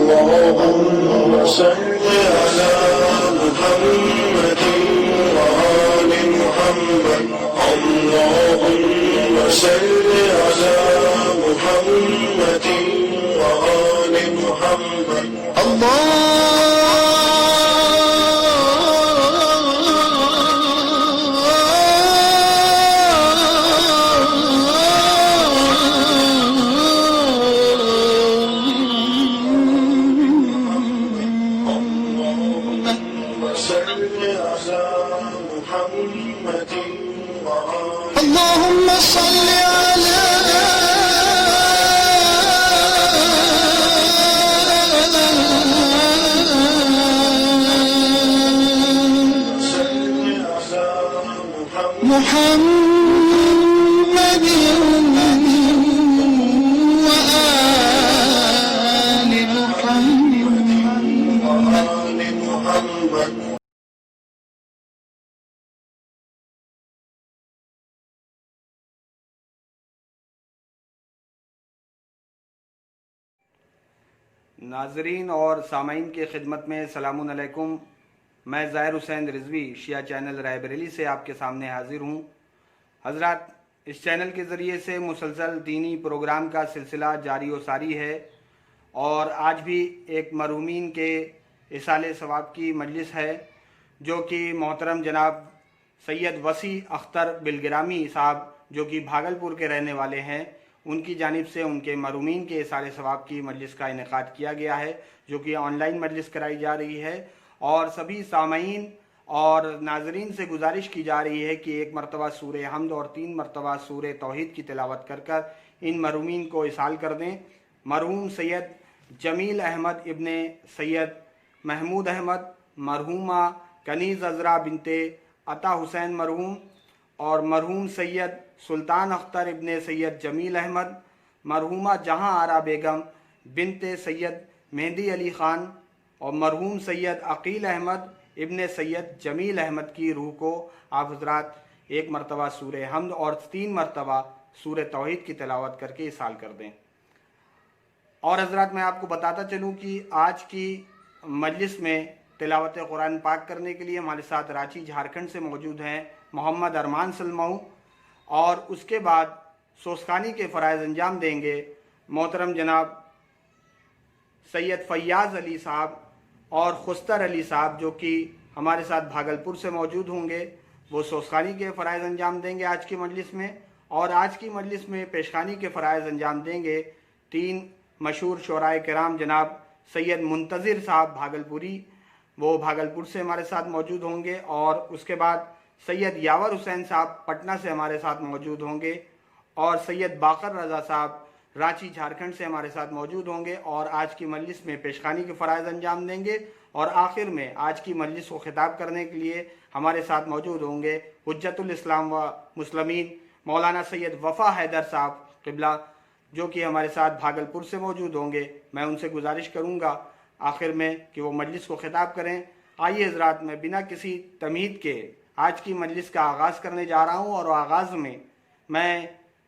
اللهم صل على محمد وآل محمد اللهم صل على محمد وآل محمد اللهم صل على محمد وآل محمد. ناظرین اور سامعین کی خدمت میں سلام علیکم. میں ظاہر حسین رضوی شیعہ چینل رائے بریلی سے آپ کے سامنے حاضر ہوں. حضرات، اس چینل کے ذریعے سے مسلسل دینی پروگرام کا سلسلہ جاری و ساری ہے اور آج بھی ایک مرحومین کے اصالہ ثواب کی مجلس ہے جو کہ محترم جناب سید وسیع اختر بلگرامی صاحب جو کہ بھاگلپور کے رہنے والے ہیں، ان کی جانب سے ان کے مرحومین کے اصالہ ثواب کی مجلس کا انعقاد کیا گیا ہے جو کہ آن لائن مجلس کرائی جا رہی ہے. اور سبھی سامعین اور ناظرین سے گزارش کی جا رہی ہے کہ ایک مرتبہ سورہ حمد اور 3 مرتبہ سورہ توحید کی تلاوت کر کر ان مرحومین کو اصال کر دیں. مرحوم سید جمیل احمد ابن سید محمود احمد، مرحومہ کنیز عذرا بنت عطا حسین مرحوم، اور مرحوم سید سلطان اختر ابن سید جمیل احمد، مرحومہ جہاں آرا بیگم بنت سید مہندی علی خان، اور مرحوم سید عقیل احمد ابن سید جمیل احمد کی روح کو آپ حضرات 1 مرتبہ سورہ حمد اور 3 مرتبہ سورہ توحید کی تلاوت کر کے اصال کر دیں. اور حضرات، میں آپ کو بتاتا چلوں کہ آج کی مجلس میں تلاوت قرآن پاک کرنے کے لیے ہمارے ساتھ رانچی جھارکھنڈ سے موجود ہیں محمد ارمان سلماؤ، اور اس کے بعد سوسخانی کے فرائض انجام دیں گے محترم جناب سید فیاض علی صاحب اور خستر علی صاحب جو کہ ہمارے ساتھ بھاگلپور سے موجود ہوں گے. وہ سوسخانی کے فرائض انجام دیں گے آج کی مجلس میں، اور آج کی مجلس میں پیشخانی کے فرائض انجام دیں گے 3 مشہور شعراء کرام جناب سید منتظر صاحب بھاگلپوری، وہ بھاگلپور سے ہمارے ساتھ موجود ہوں گے. اور اس کے بعد سید یاور حسین صاحب پٹنہ سے ہمارے ساتھ موجود ہوں گے، اور سید باقر رضا صاحب رانچی جھارکھنڈ سے ہمارے ساتھ موجود ہوں گے، اور آج کی مجلس میں پیشخانی کے فرائض انجام دیں گے. اور آخر میں آج کی مجلس کو خطاب کرنے کے لیے ہمارے ساتھ موجود ہوں گے حجت الاسلام و مسلمین مولانا سید وفا حیدر صاحب قبلہ جو کہ ہمارے ساتھ بھاگلپور سے موجود ہوں گے. میں ان سے گزارش کروں گا آخر میں کہ وہ مجلس کو خطاب کریں. آئیے حضرات، میں بنا کسی تمہید کے آج کی مجلس کا آغاز کرنے جا رہا ہوں، اور آغاز میں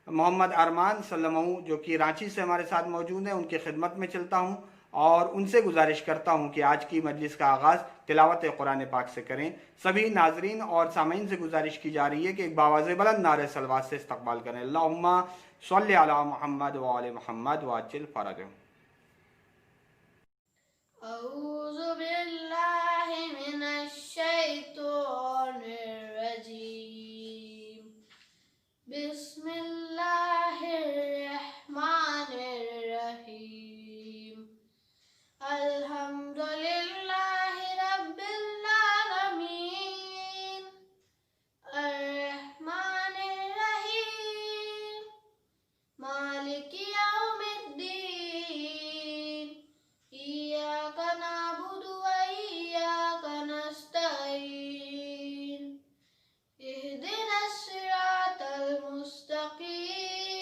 محمد ارمان سلماؤ جو کہ رانچی سے ہمارے ساتھ موجود ہیں ان کی خدمت میں چلتا ہوں اور ان سے گزارش کرتا ہوں کہ آج کی مجلس کا آغاز تلاوت قرآن پاک سے کریں. سبھی ناظرین اور سامعین سے گزارش کی جا رہی ہے کہ ایک باواز بلند نعرہ صلوات سے استقبال کریں. اللہم صلی علی محمد وآل محمد وعجل فرجہم. اعوذ باللہ من الشیطان الرجیم. بسم اللہ الرحمن الرحیم. الحمدللہ رب العالمین الرحمن الرحیم مالک یوم الدین. ایاک نعبد و ایاک نستعین. اہدنا الصراط المستقیم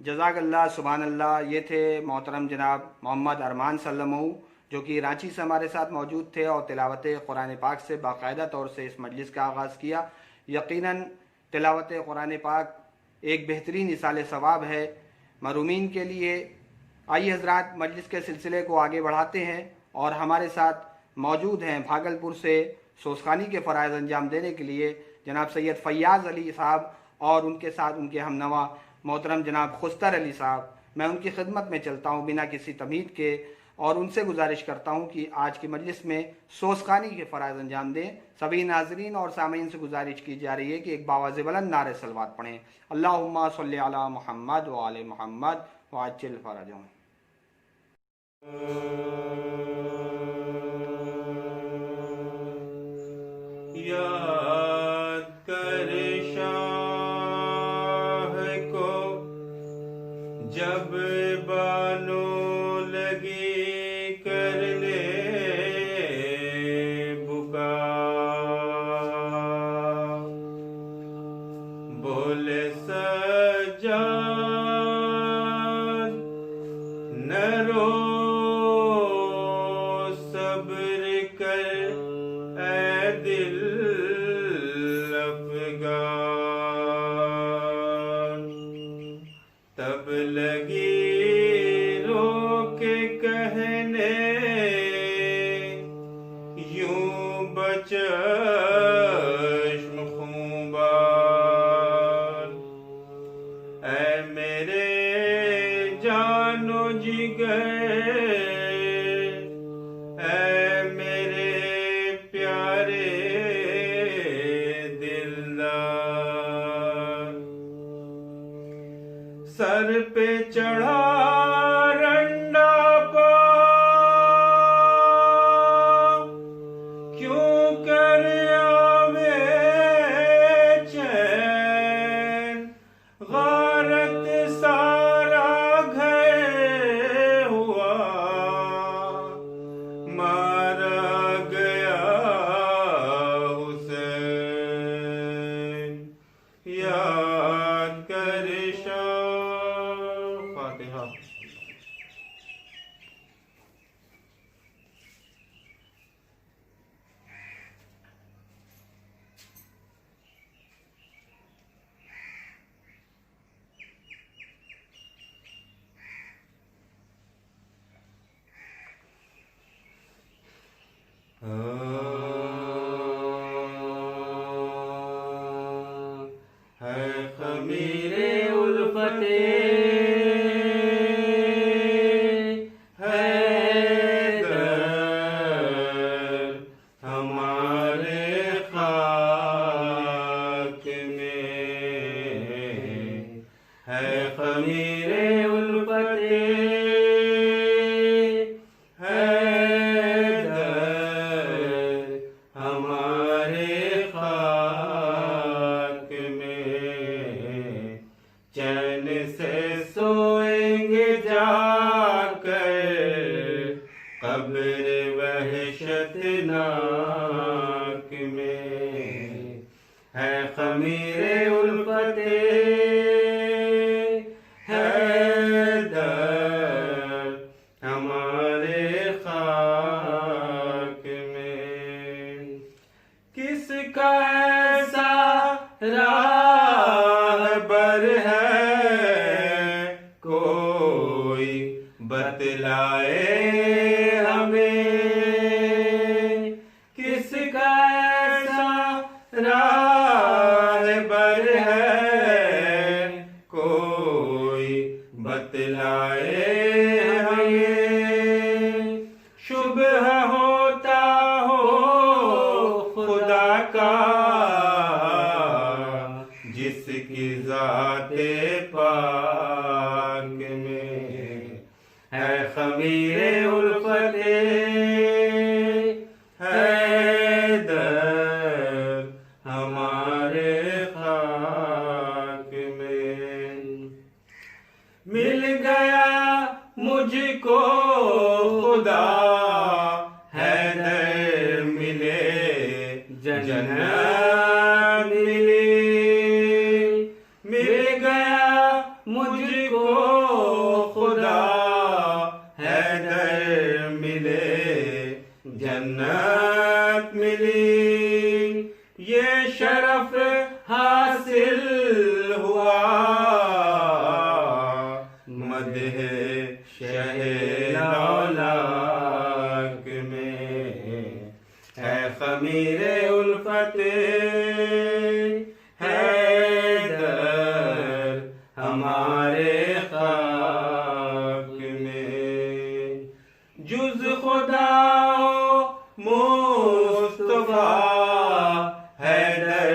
जज़ाक अल्लाह, सुभान अल्लाह। ये थे मोहतरम जनाब मोहम्मद अरमान सल्लमऊ, जो कि रांची से हमारे साथ मौजूद थे और तिलावत कुरान पाक से बाकायदा तौर से इस मजलिस का आगाज़ किया। यकीनन तिलावत कुरान पाक एक बेहतरीन इसाले सवाब है महरूमीन के लिए। आइए हज़रात, मजलिस के सिलसिले को आगे बढ़ाते हैं और हमारे साथ मौजूद हैं भागलपुर से सोसखानी के फ़राइज़ अंजाम देने के लिए जनाब सैयद फ़ैयाज़ अली साहब और उनके साथ उनके हमनवा मोहतरम जनाब खुस्तर अली साहब। मैं उनकी खिदमत में चलता हूँ बिना किसी तमहीद के और उनसे गुजारिश करता हूँ कि आज की मजलिस में सोसखानी के फ़राइज़ अंजाम दें। सभी नाज़रीन और सामीन से गुजारिश की जा रही है कि एक बावाज़ बुलंद नारे सलवात पढ़ें, अल्लाहुम्मा सल्ली अला मुहम्मद व आले मुहम्मद व अज्जिल फ़रजहुम। याद कर शाह को जब बानो लगी करने बुका, बोले सज्जाद न रो सब्र कर ऐ दिल अफ़गान। तब लगी रो के कहने यूं बचश्म खूंबान, ऐ मेरे जानो जिगर, ऐ मेरे प्यारे दिलदार। सर पे चढ़ा रंडा पाँव, क्यों कर आवे चैन, गारत सारा घर हुआ, मारा गया हुसैन। याद कर शाह। फातिहा। है खमीरे उल्फते हैदर हमारे खाक में, है खमीरे उल्फते हैदर हमारे खाक में। चैन से सोएंगे जाकर कब्र वहशतनाक में, है खमीरे उल्फते हैदर हमारे खाक में। किसका ऐसा राहबर है कोई बतलाए हमें, किसका ऐसा राहबर है कोई बतलाए हमें। शुबह होता हो खुदा का जिसकी ज़ाते पाक में, है खमीरे उल्फते हैदर हमारे खाक में। मिल गया मुझको खुदा हैदर मिले जन्नत मिली, मिल गया मुझको شہ لولاک میں ہے خمیر الفت حیدر ہمارے خاک میں جز خدا مصطفیٰ حیدر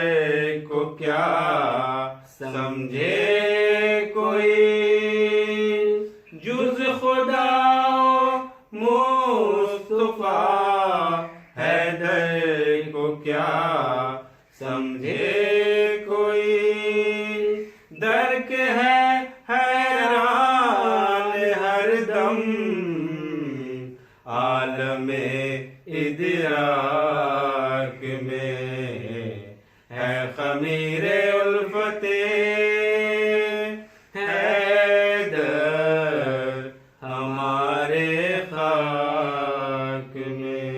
کو کیا سمجھے کوئی جز خدا مصطفیٰ حیدر کو کیا سمجھے کوئی درک ہے حیران ہر دم عالم ادراک میں ہے خمیر الفت حیدر ہمارے خاک میں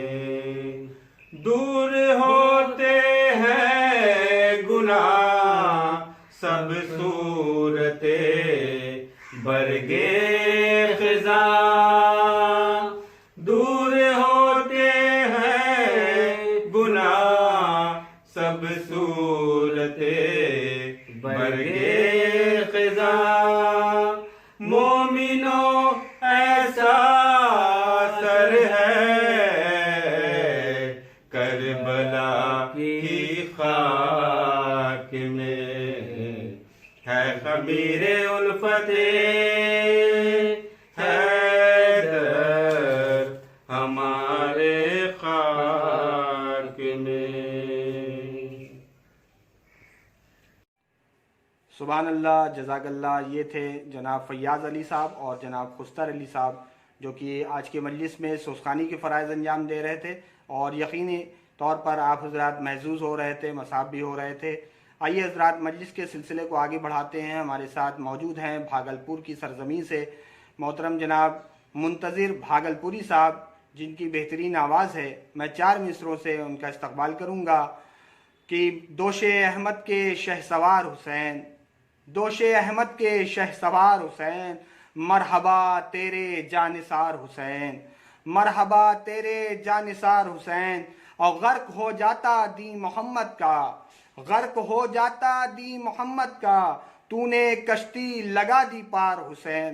دور ہوتے ہیں گناہ سب صورتیں برگے خزاں دور ہوتے ہیں گناہ سب صورتیں برگے خزاں مومنوں ایسا سر ہے کربلا کی خاک میں ہے خمیر الفت حیدر ہمارے خاک میں سبحان اللہ، جزاک اللہ۔ یہ تھے جناب فیاض علی صاحب اور جناب خستر علی صاحب، جو کہ آج کے مجلس میں سوسخانی کے فرائض انجام دے رہے تھے، اور یقینی طور پر آپ حضرات محظوظ ہو رہے تھے، مصاب بھی ہو رہے تھے۔ آئیے حضرات مجلس کے سلسلے کو آگے بڑھاتے ہیں۔ ہمارے ساتھ موجود ہیں بھاگلپور کی سرزمین سے محترم جناب منتظر بھاگلپوری صاحب، جن کی بہترین آواز ہے۔ میں 4 مصروں سے ان کا استقبال کروں گا کہ دوش احمد کے شہسوار حسین، دوش احمد کے شہسوار حسین، مرحبا تیرے جانثار حسین، مرحبا تیرے جانثار حسین۔ اور غرق ہو جاتا دین محمد کا، غرق ہو جاتا دین محمد کا، تو نے کشتی لگا دی پار حسین،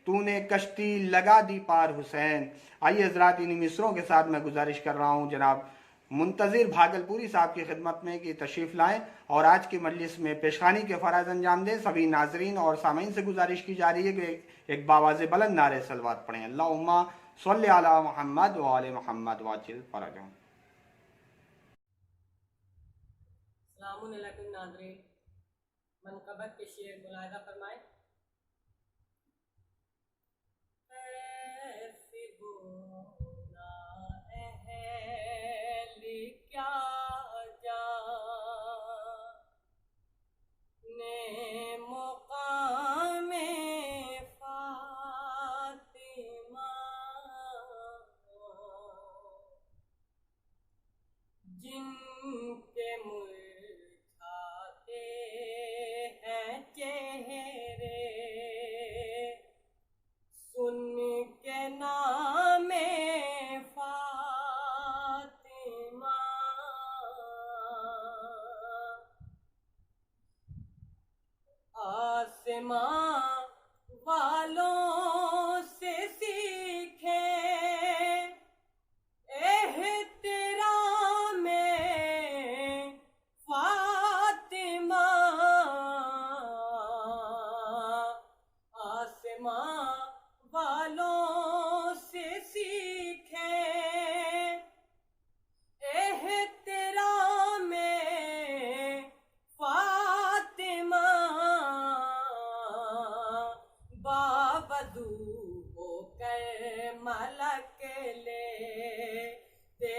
تو نے کشتی لگا دی پار حسین۔ آئیے حضرات انہی مصروں کے ساتھ میں گزارش کر رہا ہوں جناب منتظر بھاگلپوری صاحب کی خدمت میں کہ تشریف لائیں اور آج کے مجلس میں پیشخانی کے فرائض انجام دیں۔ سبھی ناظرین اور سامعین سے گزارش کی جا رہی ہے کہ ایک باواز بلند نعرہ صلوات پڑھیں۔ اللہم صلی علی محمد و آل محمد واجل فرجہم۔ السلام علیکم ناظرین، منقبت کے شعر ملاحظہ فرمائیں۔ کیا جانے مقام فاطمہ، جن کے مرجھاتے ہیں چہرے، سن کے نام آسماں والوں سے سیکھیں احترام فاطمہ، آسماں والوں سے سیکھیں احترام فاطمہ، باوضو ہو کر ملک لیتے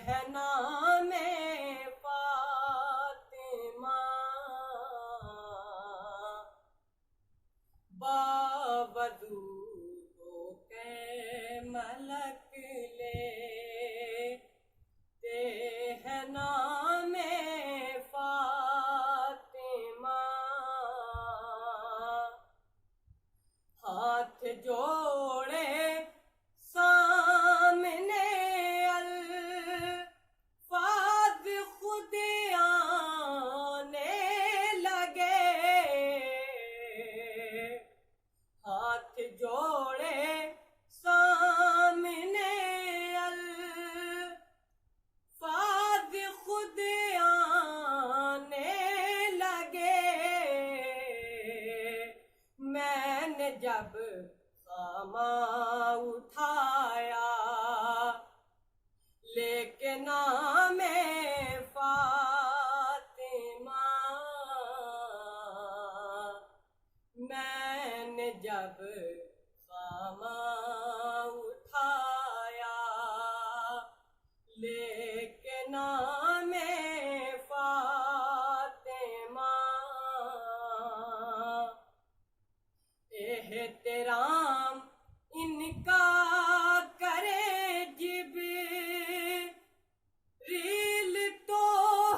ہیں نام فاطمہ، باوضو ہو کر ملک لیتے ہیں نام فاطمہ، ہاتھ جو اٹھایا لیکن نام فاطمہ میں نے جب خامہ اٹھایا لیکن نام فاطمہ احترام ان کا کرے جبریل تو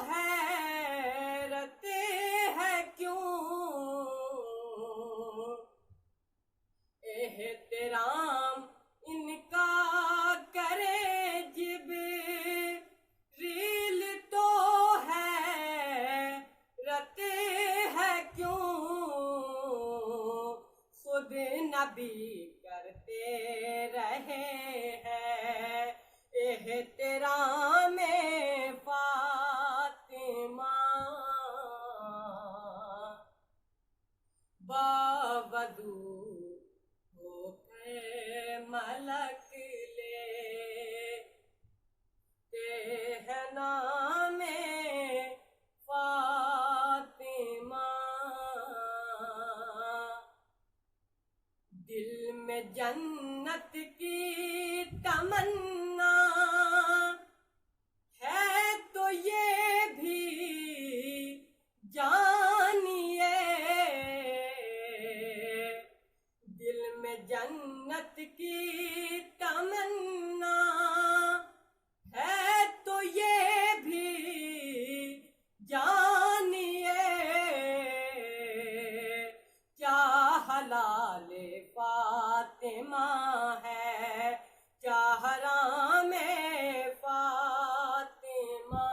حیرت ہے کیوں احترام ان کا کرے جبریل تو حیرت ہے کیوں خود نبی کرتے رہے ہیں احترام فاطمہ باوضو ہو کے ملک لیتے ہیں نام فاطمہ دل میں جنت کی تمنا ہے تو یہ بھی جانیے دل میں جنت کی تمنا ہے تو یہ بھی جانیے کیا حلال فاطمہ ہے کیا حرام فاطمہ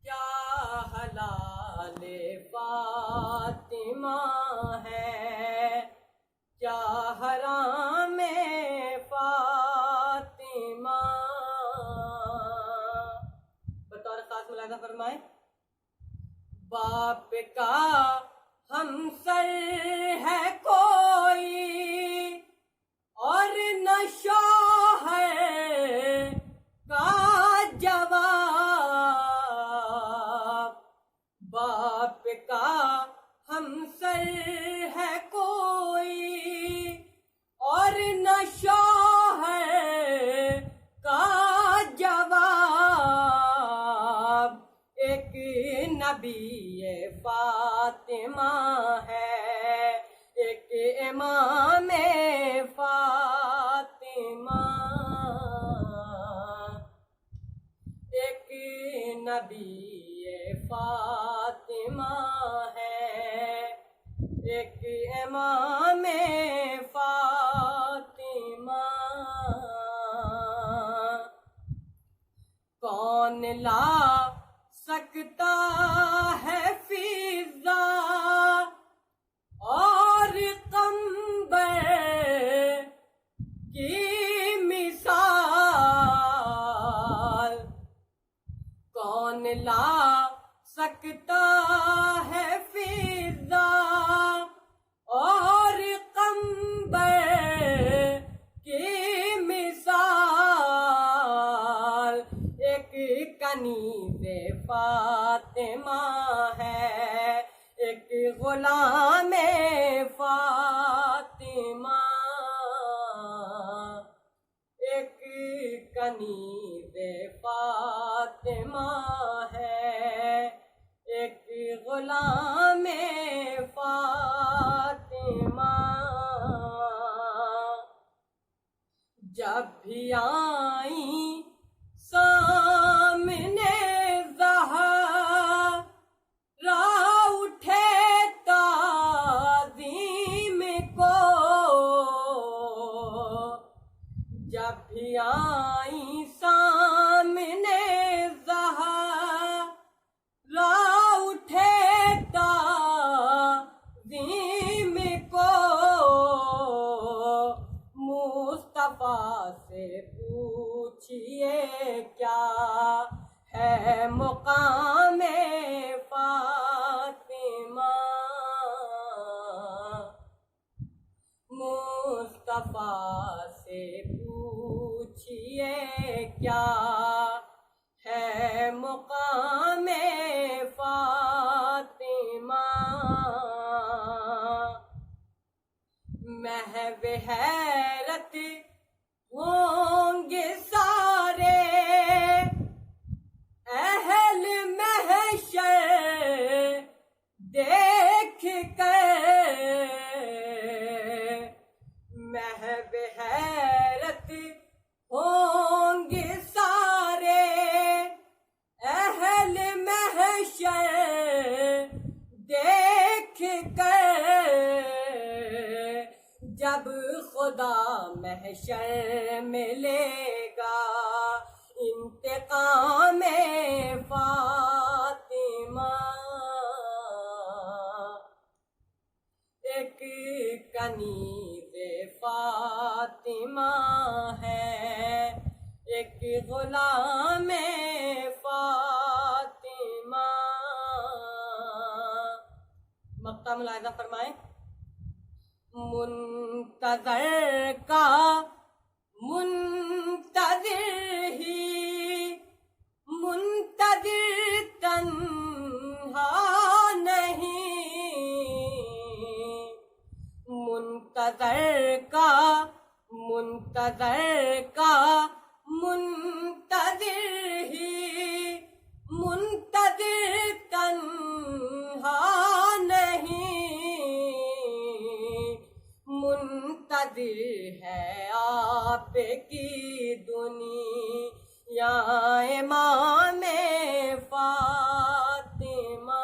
کیا حلال فاطمہ ہے کیا حرام فاطمہ بطور خاص ملاحظہ فرمائیں باپ کا ہمسر ہے کوئی اور نہ شوہر کا جواب باپ کا ہمسر ہے کوئی اور نہ شوہر کا جواب ایک نبی فاطمہ ہے ایک امام فاطمہ ایک نبی فاطمہ ہے ایک امام فاطمہ کون لا سکتا ہے فضا اور قمبر کی مثال کون لا سکتا ہے فضا اور قمبر کی مثال ایک کنیز فاطمہ ہے ایک غلام فاطمہ ایک کنیز فاطمہ ہے ایک غلام فاطمہ جب بھی آئیں سامنے زہرا اٹھے تعظیم کو جب بھی آئیں سامنے زہرا اٹھے تعظیم کو مصطفیٰ سے پوچھئے کیا ہے مقام فاطمہ مصطفیٰ سے پوچھئے کیا ہے مقام فاطمہ، محو حیرت ہوں گے سارے اہل محشر دیکھ کر، محو حیرت ہوں گے سارے اہل محشر دیکھ کر، جب خدا محشر میں لے گا انتقام فاطمہ، ایک کنیز فاطمہ ہے، ایک غلام فاطمہ۔ مقطع ملاحظہ فرمائیں۔ منتظر کا منتظر ہی منتظر تنہا نہیں، منتظر کا منتظر ہی منتظر تنہا نہیں، منتظر ہے آپ کی دنیا امام فاطمہ،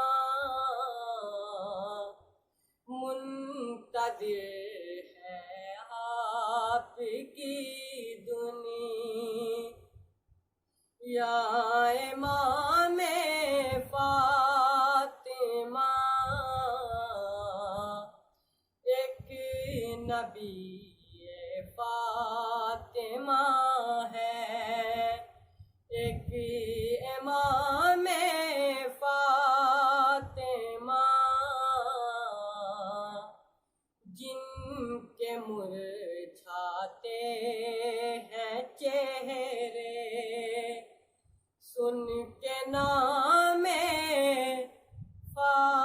منتظر ہے آپ کی دنیا امام فاطمہ، ایک نبی فاطمہ ہے، ایک امام فاطمہ، جن کے مرجھاتے ہیں چہرے سن کے نام فاطمہ۔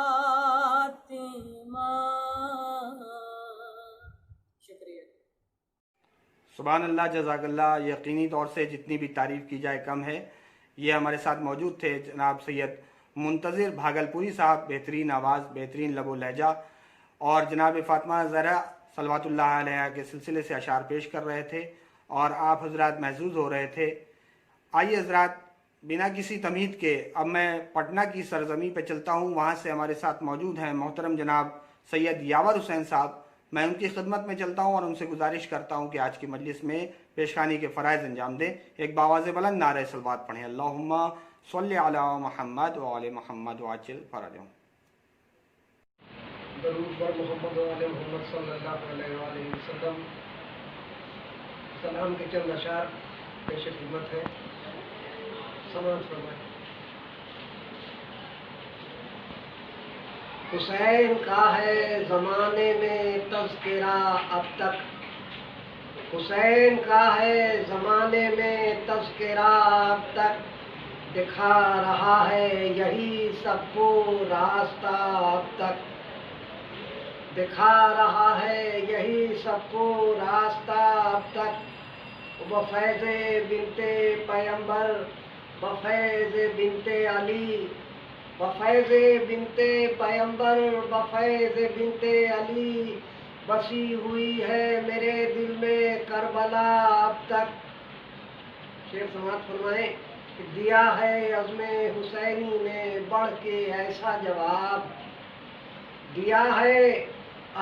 شکریہ۔ سبحان اللہ، جزاک اللہ۔ یقینی طور سے جتنی بھی تعریف کی جائے کم ہے۔ یہ ہمارے ساتھ موجود تھے جناب سید منتظر بھاگلپوری صاحب، بہترین آواز، بہترین لب و لہجہ، اور جناب فاطمہ زہرا صلوات اللہ علیہ کے سلسلے سے اشعار پیش کر رہے تھے اور آپ حضرات محظوظ ہو رہے تھے۔ آئیے حضرات، بنا کسی تمہید کے اب میں پٹنہ کی سرزمین پہ چلتا ہوں۔ وہاں سے ہمارے ساتھ موجود ہیں محترم جناب سید یاور حسین صاحب۔ میں ان کی خدمت میں چلتا ہوں اور ان سے گزارش کرتا ہوں کہ آج کی مجلس میں پیشخانی کے فرائض انجام دیں۔ ایک باواز بلند نعرہ صلوات پڑھیں، اللہم صلی علی محمد وعلی محمد وعجل فرجہم۔ درود بر محمد و آل محمد صلی اللہ علیہ وآلہ وسلم۔ سلام کے چند اشعار پیش خدمت ہے، سماعت فرمائیں۔ حسین کا ہے زمانے میں تذکرہ اب تک، حسین کا ہے زمانے میں تذکرہ اب تک، دکھا رہا ہے یہی سب کو راستہ اب تک، دکھا رہا ہے یہی سب کو راستہ اب تک، بفیض بنت پیمبر، بفیض بنت علی، بفیض بنت پیمبر، بفیض بنت علی، بسی ہوئی ہے میرے دل میں کربلا اب تک۔ شیخ سماعت فرمائیں کہ دیا ہے عزم حسینی نے بڑھ کے ایسا جواب، دیا ہے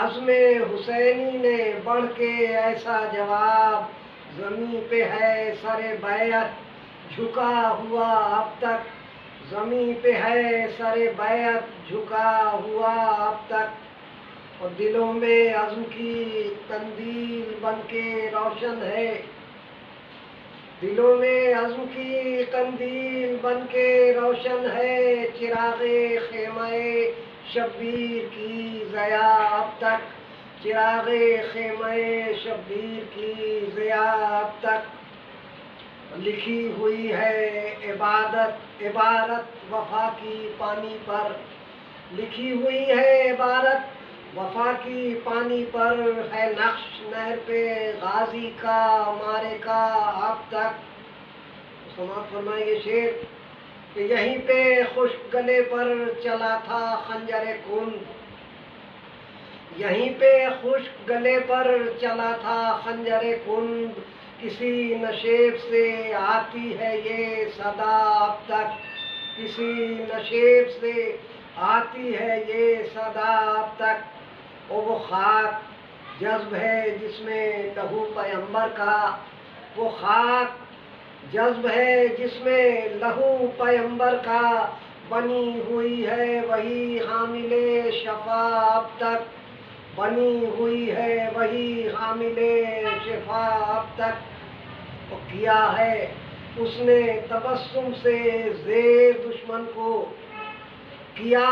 عزم حسینی نے بڑھ کے ایسا جواب، زمین پہ ہے سر بیعت جھکا ہوا اب تک، زمین پہ ہے سر بیعت جھکا ہوا اب تک، اور دلوں میں عزم کی قندیل بن کے روشن ہے، دلوں میں عزم کی قندیل بن کے روشن ہے، چراغ خیمہ شبیر کی ضیا اب تک، چراغ خیمہ شبیر کی ضیا اب تک لکھی ہوئی ہے عبارت وفا کی پانی پر، لکھی ہوئی ہے عبارت وفا کی پانی پر، ہے نقش نہر پہ غازی کا مارے کا اب تک۔ سماعت فرمائیں یہ شعر کہ یہیں پہ خشک گلے پر چلا تھا خنجر کند، یہیں پہ خشک گلے پر چلا تھا خنجر کند، کسی نشیب سے آتی ہے یہ صدا اب تک، کسی نشیب سے آتی ہے یہ صدا اب تک۔ وہ خاک جذب ہے جس میں لہو پیمبر کا، وہ خاک جذب ہے جس میں لہو پیمبر کا، بنی ہوئی ہے وہی حامل شفا اب تک، بنی ہوئی ہے وہی حامل شفا اب تک۔ وہ کیا ہے اس نے تبسم سے زیر دشمن کو، کیا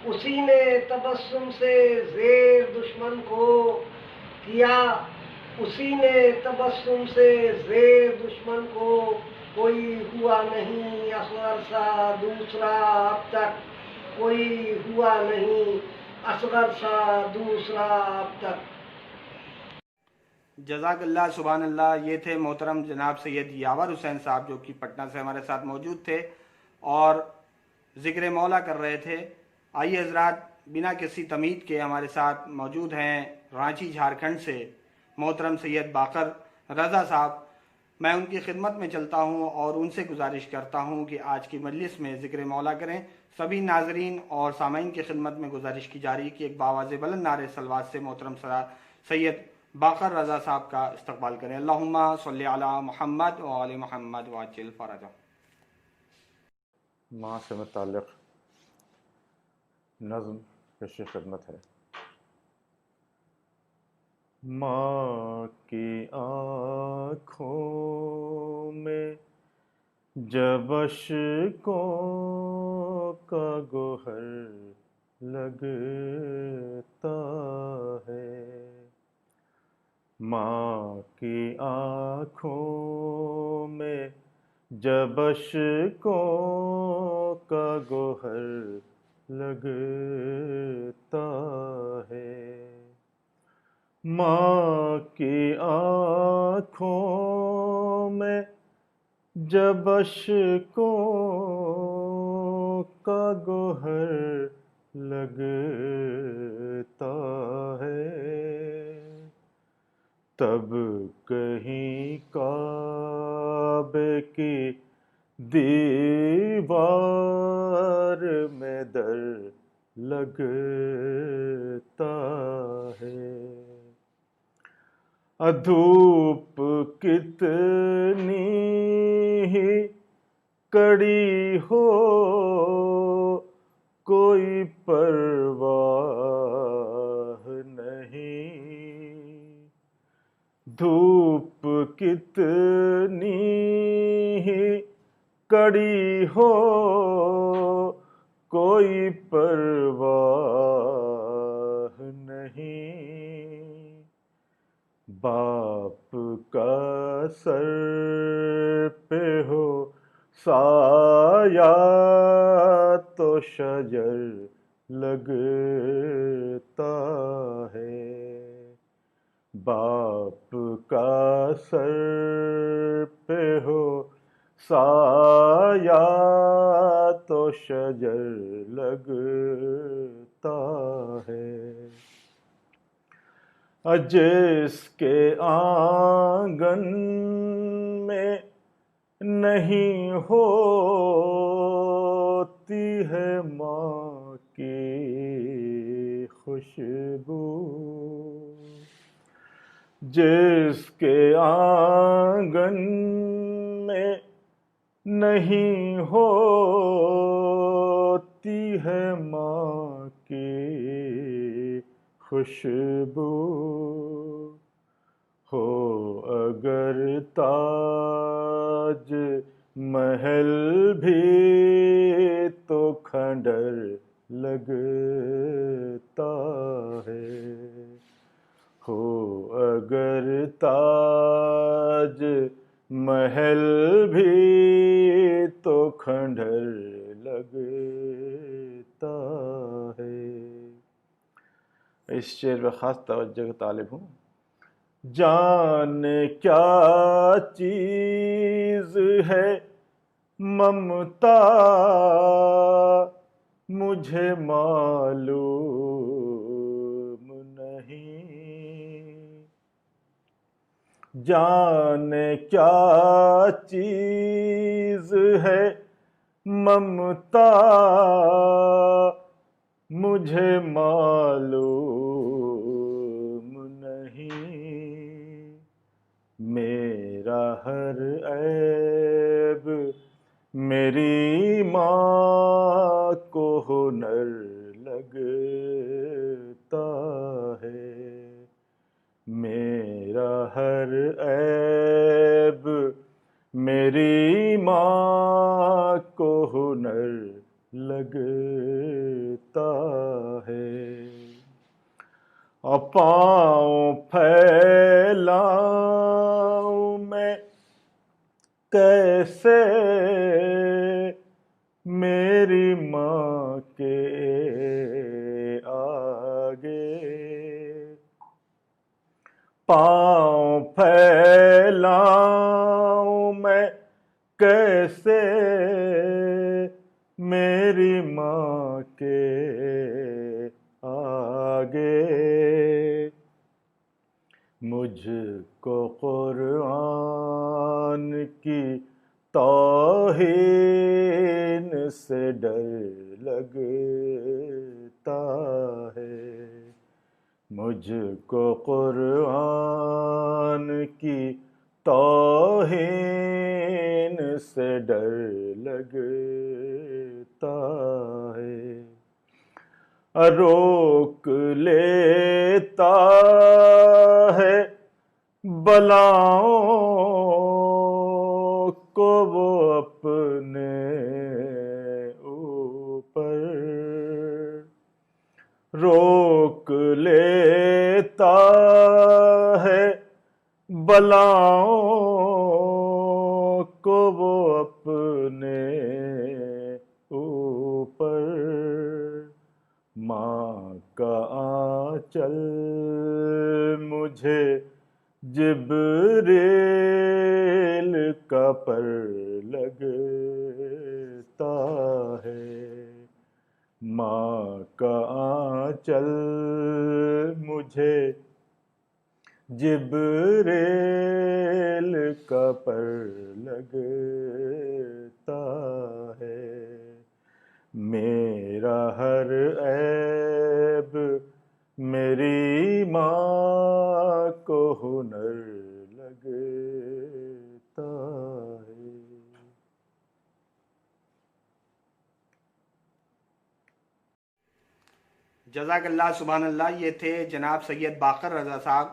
اسی نے تبسم سے زیر دشمن کو، کیا اسی نے تبسم سے زیر دشمن کو، کوئی ہوا نہیں اصغر سا دوسرا اب تک، کوئی ہوا نہیں اصغر سا دوسرا اب تک۔ جزاک اللہ، سبحان اللہ۔ یہ تھے محترم جناب سید یاور حسین صاحب، جو کہ پٹنہ سے ہمارے ساتھ موجود تھے اور ذکر مولا کر رہے تھے۔ آئیے حضرات، بنا کسی تمہید کے ہمارے ساتھ موجود ہیں رانچی جھارکھنڈ سے محترم سید باقر رضا صاحب۔ میں ان کی خدمت میں چلتا ہوں اور ان سے گزارش کرتا ہوں کہ آج کی مجلس میں ذکر مولا کریں۔ سبھی ناظرین اور سامعین کی خدمت میں گزارش کی جا رہی کہ ایک باواز بلند نعرے صلوات سے محترم سید باقر رضا صاحب کا استقبال کریں۔ اللہم صلی علی محمد و آل محمد وعجل فرجہ۔ ماں سے متعلق نظم پیش خدمت ہے۔ ماں کی آنکھوں میں جب اشکوں کا گوہر لگتا ہے، ماں کی آنکھوں میں جب اشکوں کا گوہر لگتا ہے، ماں کی آنکھوں میں جب اشکوں کا گوہر لگتا ہے، تب کہیں کعبے کی دیوار میں در لگتا ہے، دھوپ کتنی ہی کڑی ہو کوئی پرواہ نہیں، دھوپ کتنی ہی کڑی ہو کوئی پرواہ نہیں، باپ کا سر پہ ہو سایہ تو شجر لگتا ہے، باپ کا سر پہ ہو سایہ تو شجر لگتا ہے، جس کے آنگن میں نہیں ہوتی ہے ماں کی خوشبو، جس کے آنگن میں نہیں ہوتی ہے ماں کی خوشبو، ہو اگر تاج محل بھی تو کھنڈر لگتا ہے، اگر تاج محل بھی تو کھنڈر لگتا ہے. اس شعر میں خاص توجہ کا طالب ہوں. جانے کیا چیز ہے ممتا مجھے معلوم نہیں. جانے کیا چیز ہے ممتا مجھے معلوم نہیں. میرا ہر عیب میری ماں کو ہنر لگتا ہے. میرا ہر عیب میری ماں کو ہنر لگتا ہے. پاؤں پھیلاؤں میں کیسے میری ماں کے آگے. پاؤں پھیلاؤں میں کیسے میری ماں کے آگے. مجھ کو قرآن کی توہین سے ڈر لگتا ہے. مجھ کو قرآن کی توہین سے ڈر لگتا ہے. روک لیتا ہے بلاؤں کو وہ اپنے اوپر. روک لیتا ہے بلاؤں کو وہ اپنے اوپر. ماں کا آنچل مجھے جبریل کا پر لگتا ہے. ماں کا آنچل مجھے جبریل کا پر لگتا ہے. میرا ہر عیب میری ماں کو ہنر لگتا ہے. جزاک اللہ، سبحان اللہ. یہ تھے جناب سید باقر رضا صاحب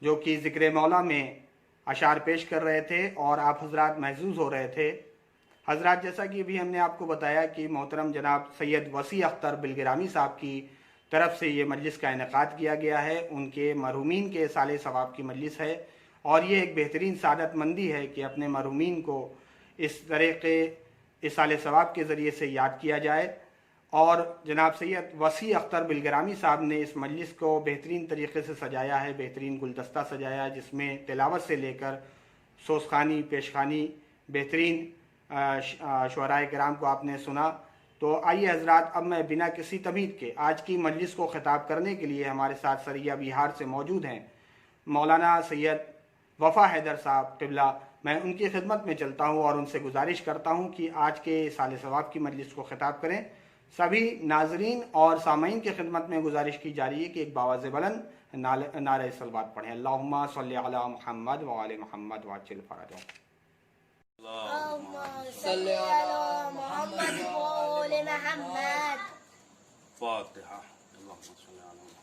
جو کہ ذکر مولا میں اشعار پیش کر رہے تھے اور آپ حضرات محظوظ ہو رہے تھے. حضرات جیسا کہ ابھی ہم نے آپ کو بتایا کہ محترم جناب سید وسیع اختر بلگرامی صاحب کی طرف سے یہ مجلس کا انعقاد کیا گیا ہے. ان کے مرحومین کے سال ثواب کی مجلس ہے اور یہ ایک بہترین سعادت مندی ہے کہ اپنے مرحومین کو اس طریقے اس سال ثواب کے ذریعے سے یاد کیا جائے. اور جناب سید وسیع اختر بلگرامی صاحب نے اس مجلس کو بہترین طریقے سے سجایا ہے، بہترین گلدستہ سجایا ہے جس میں تلاوت سے لے کر سوزخوانی، پیشخوانی، بہترین شعراء کرام کو آپ نے سنا. تو آئیے حضرات، اب میں بنا کسی تمہید کے آج کی مجلس کو خطاب کرنے کے لیے ہمارے ساتھ سریہ بہار سے موجود ہیں مولانا سید وفا حیدر صاحب قبلہ. میں ان کی خدمت میں چلتا ہوں اور ان سے گزارش کرتا ہوں کہ آج کے سال ثواب کی مجلس کو خطاب کریں. سبھی ناظرین اور سامعین کی خدمت میں گزارش کی جا رہی ہے کہ ایک باواز بلند نعرہ صلوات پڑھیں. اللہم صلی علی محمد وآل محمد وعجل فرجهم. اللهم صل على محمد وآل محمد. فاتحة. اللهم صل على محمد.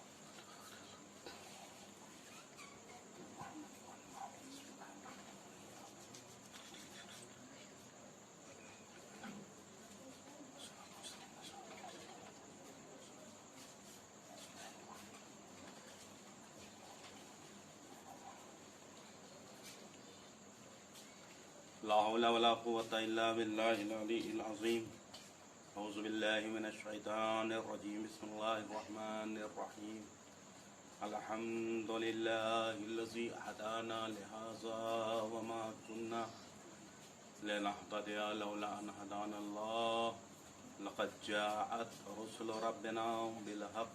لا حول ولا قوة إلا بالله العلي العظيم. أعوذ بالله من الشيطان الرجيم. بسم الله الرحمن الرحيم. الحمد لله الذي هدانا لهذا وما كنا لنهتدي لولا أن هدانا الله. لقد جاءت رسل ربنا بالحق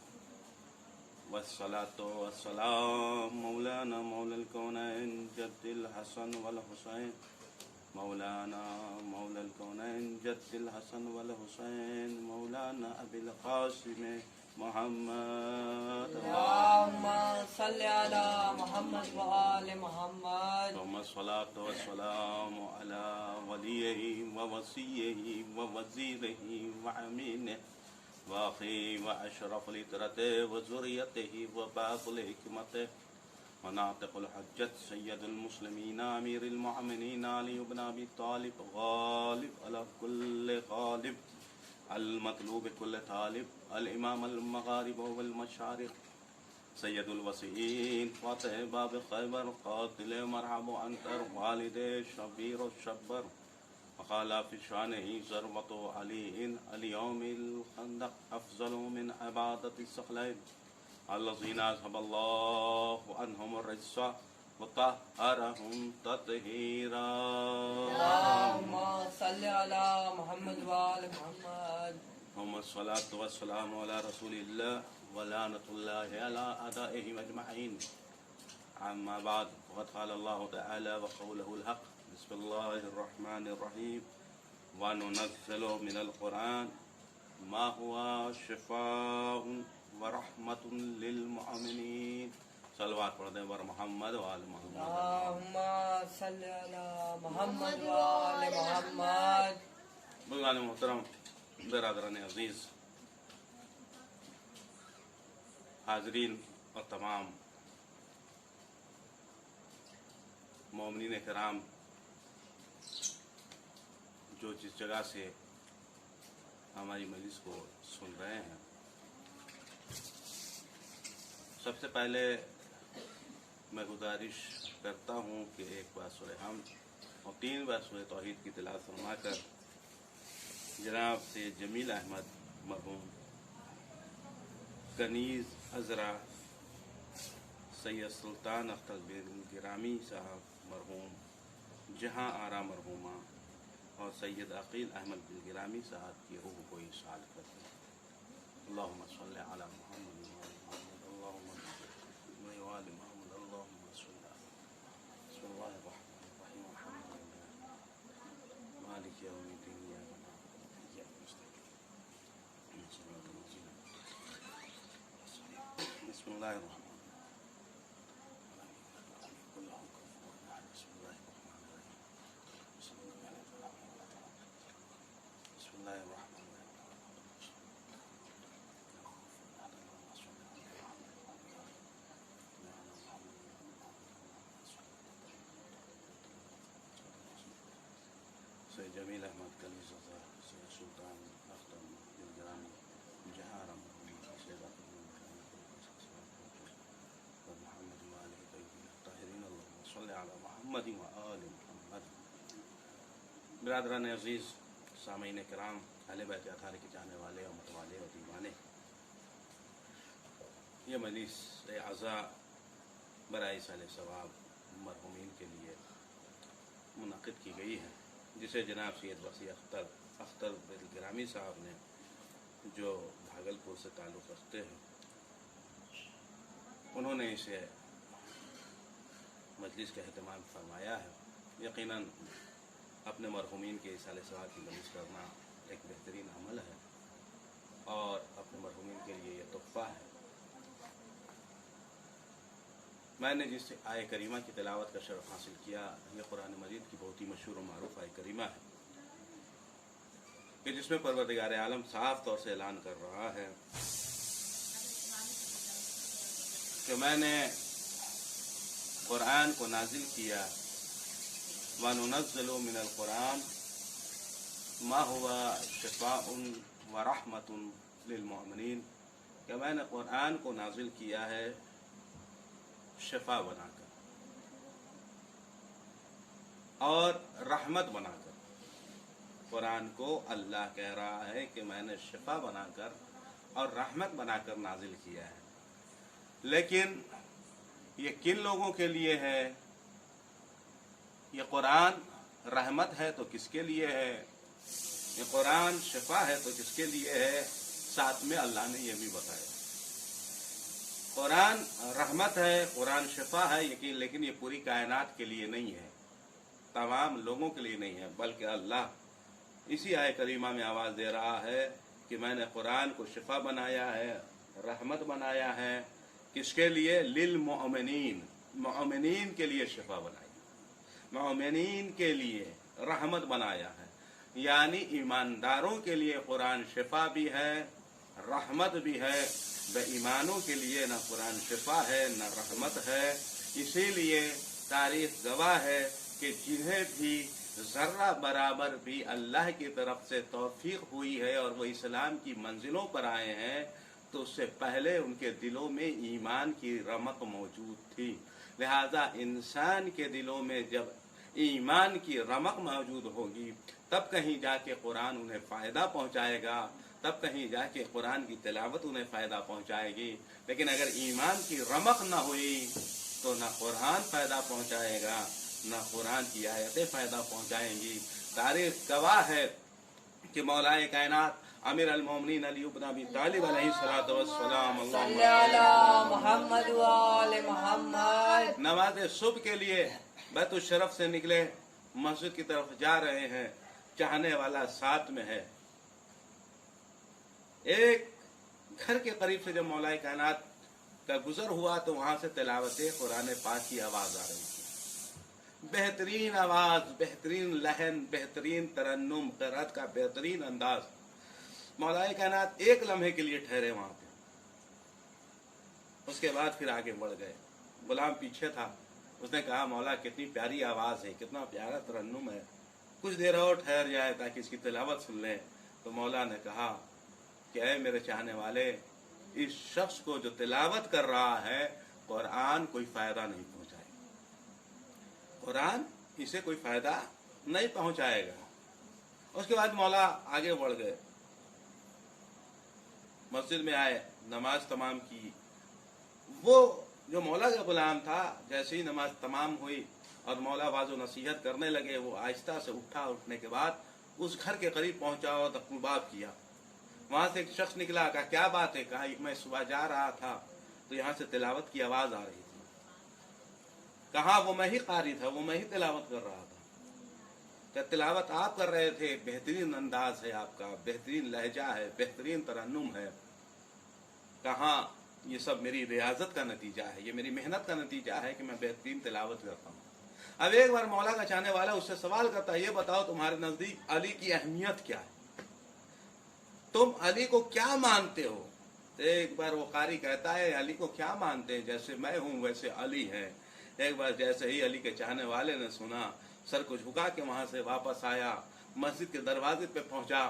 والصلاة والسلام مولانا مولى الكونين جد الحسن والحسين. مولانا مولى الكونين جد الحسن والحسين. مولانا أبي القاسم محمد. اللهم صل على محمد وآل محمد. ثم الصلاة والسلام على وليه ووصيه ووزيره وعمينه وأخيه وأشرف الإترته وذريته وباب الحكمته وناطق الحجة سيد المسلمين أمير المؤمنين علي بن أبي طالب غالب على كل غالب المطلوب كل طالب الإمام المغارب والمشارق سيد الوسيين فاتح باب خيبر قاتل مرحب أنتر والد شبير الشبر وقال في شانه ذروة علي اليوم الخندق أفضل من عبادة الثقلين الذين أذهب الله عنهم الرجس وطهرهم تطهيرا. اللهم صل على محمد وآل محمد. ثم الصلاة والسلام على رسول الله ولعنة الله على أعدائهم أجمعين. أما بعد فقد قال الله تعالى وقوله الحق. بسم الله الرحمن الرحيم. وننزل من القرآن ما هو شفاء ورحمة للمؤمنين. صلوات پڑھ دیں بر محمد وآل محمد. اللهم صل على محمد وآل محمد. بزرگان محترم، برادران عزیز، حاضرین اور تمام مومنین کرام جو جس جگہ سے ہماری مجلس کو سن رہے ہیں، سب سے پہلے میں گزارش کرتا ہوں کہ ایک بار سورہ حمد اور 3 بار سورہ توحید کی تلاوت فرما کر جناب سے جمیل احمد مرحوم، کنیز عذرا سید سلطان اختر بن گرامی صاحب مرحوم، جہاں آرا مرحومہ اور سید عقیل احمد بن گرامی صاحب کی روح کو ایصال کرتے ہیں. اللہم صلی علی محمد اللہم صلی علی محمد اللہم صلی علی. بسم اللہ الرحمن الرحیم. الحمد للہ مالک یوم الدین ایاک نعبد و ایاک نستعین صراط الذین انعمت علیہم. بسم اللہ الرحمن سید جمیل احمد کنیز عذرا سید سلطان اختر بن گرامی جہاں آرا مرحوم سید عقیل اور محمد وآلہ طیبین الطاہرین. اللہم صلی علی محمد وآل محمد. برادران عزیز، سامعین کرام، اہل بیت اطہار کے جانے والے اور متوالے اور دیوانے، یہ مجلس عزا برائے ایصال ثواب مرحومین کے لیے منعقد کی گئی ہے، جسے جناب سید وسیع اختر بن گرامی صاحب نے، جو بھاگلپور سے تعلق رکھتے ہیں، انہوں نے اسے مجلس کا اہتمام فرمایا ہے. یقیناً اپنے مرحومین کے ایصال ثواب کی مجلس کرنا ایک بہترین عمل ہے اور اپنے مرحومین کے لیے یہ تحفہ ہے. میں نے جس آیہ کریمہ کی تلاوت کا شرف حاصل کیا، یہ قرآن مجید کی بہت ہی مشہور و معروف آیہ کریمہ ہے کہ جس میں پروردگار عالم صاف طور سے اعلان کر رہا ہے کہ میں نے قرآن کو نازل کیا. وَنُنَزِّلُ مِنَ الْقُرْآنِ مَا هُوَ شِفَاءٌ وَرَحْمَةٌ لِلْمُؤْمِنِينَ، کہ میں نے قرآن کو نازل کیا ہے شفا بنا کر، और रहमत बनाकर। कुरान को अल्लाह कह रहा है कि मैंने शिफा बनाकर और रहमत बनाकर नाजिल किया है। लेकिन ये किन लोगों के लिए है? ये कुरान रहमत है तो किसके लिए है? ये कुरान शिफा है तो किसके लिए है? साथ में अल्लाह ने यह भी बताया, कुरान रहमत है, कुरान शिफा है, लेकिन ये पूरी कायनात के लिए नहीं है, तमाम लोगों के लिए नहीं है, बल्कि अल्लाह इसी आय करीमा में आवाज़ दे रहा है कि मैंने कुरान को शिफा बनाया है, रहमत बनाया है। किसके लिए? लिल मोमिनीन, मोमिनीन के लिए शिफा बनाई, मोमिनीन के लिए रहमत बनाया है, यानी ईमानदारों के लिए कुरान शिफा भी है, रहमत भी है। बेईमानों के लिए न कुरान शिफा है न रहमत है। इसीलिए तारीख गवाह है कि जिन्हें भी जर्रा बराबर भी अल्लाह की तरफ से तौफीक हुई है और वो इस्लाम की मंजिलों पर आए हैं, तो उससे पहले उनके दिलों में ईमान की रमक मौजूद थी। लिहाजा इंसान के दिलों में जब ईमान की रमक मौजूद होगी तब कहीं जाके कुरान उन्हें फ़ायदा पहुंचाएगा, तब कहीं जाके कुरान की तिलावत उन्हें फ़ायदा पहुंचाएगी। लेकिन अगर ईमान की रमक न हुई तो न कुरान फ़ायदा पहुंचाएगा न कुरान की आयतें फ़ायदा पहुंचाएंगी। तारीख गवाह है कि मौलाए कायनात अमीर अल मोमिनीन अली इब्न अबी तालिब अलैहिस्सलातु वस्सलाम नमाज सुबह के लिए बैतुल शरफ से निकले, मस्जिद की तरफ जा रहे हैं, चाहने वाला साथ में है। एक घर के करीब से जब मौलाए कायनात का गुजर हुआ तो वहां से तिलावत कुरान पाक की आवाज आ रही थी। बेहतरीन आवाज, बेहतरीन लहन, बेहतरीन तरन्नुम, क़िराअत का बेहतरीन अंदाज। मौलाए कायनात एक लम्हे के लिए ठहरे वहां पे, उसके बाद फिर आगे बढ़ गए। गुलाम पीछे था, उसने कहा मौला कितनी प्यारी आवाज है, कितना प्यारा तरन्नुम है, कुछ देर और ठहर जाए ताकि इसकी तिलावत सुन लें। तो मौला ने कहा कि ऐ मेरे चाहने वाले, इस शख्स को जो तिलावत कर रहा है कुरान कोई फायदा नहीं पहुंचाएगा, कुरान इसे कोई फायदा नहीं पहुंचाएगा। उसके बाद मौला आगे बढ़ गए, मस्जिद में आए, नमाज तमाम की। वो जो मौला का गुलाम था, जैसे ही नमाज तमाम हुई और मौला वाजो नसीहत करने लगे, वो आहिस्ता से उठा। उठने के बाद उस घर के करीब पहुंचा और तकबाब किया। वहां से एक शख्स निकला, कहा क्या बात है? कहा मैं सुबह जा रहा था तो यहाँ से तिलावत की आवाज आ रही थी। कहा वो मैं ही कारी था, वो मैं ही तिलावत कर रहा था। क्या तिलावत आप कर रहे थे? बेहतरीन अंदाज है आपका, बेहतरीन लहजा है, बेहतरीन तरन्नुम है। कहा ये सब मेरी रियाजत का नतीजा है, ये मेरी मेहनत का नतीजा है कि मैं बेहतरीन तिलावत करता हूँ। अब एक बार मौला का चाहने वाला उससे सवाल करता है, ये बताओ तुम्हारे नजदीक अली की अहमियत क्या है, तुम अली को क्या मानते हो? तो एक बार वो कारी कहता है अली को क्या मानते हैं, जैसे मैं हूं वैसे अली है। एक बार जैसे ही अली के चाहने वाले ने सुना, सर को झुका के वहां से वापस आया, मस्जिद के दरवाजे पे पहुंचा।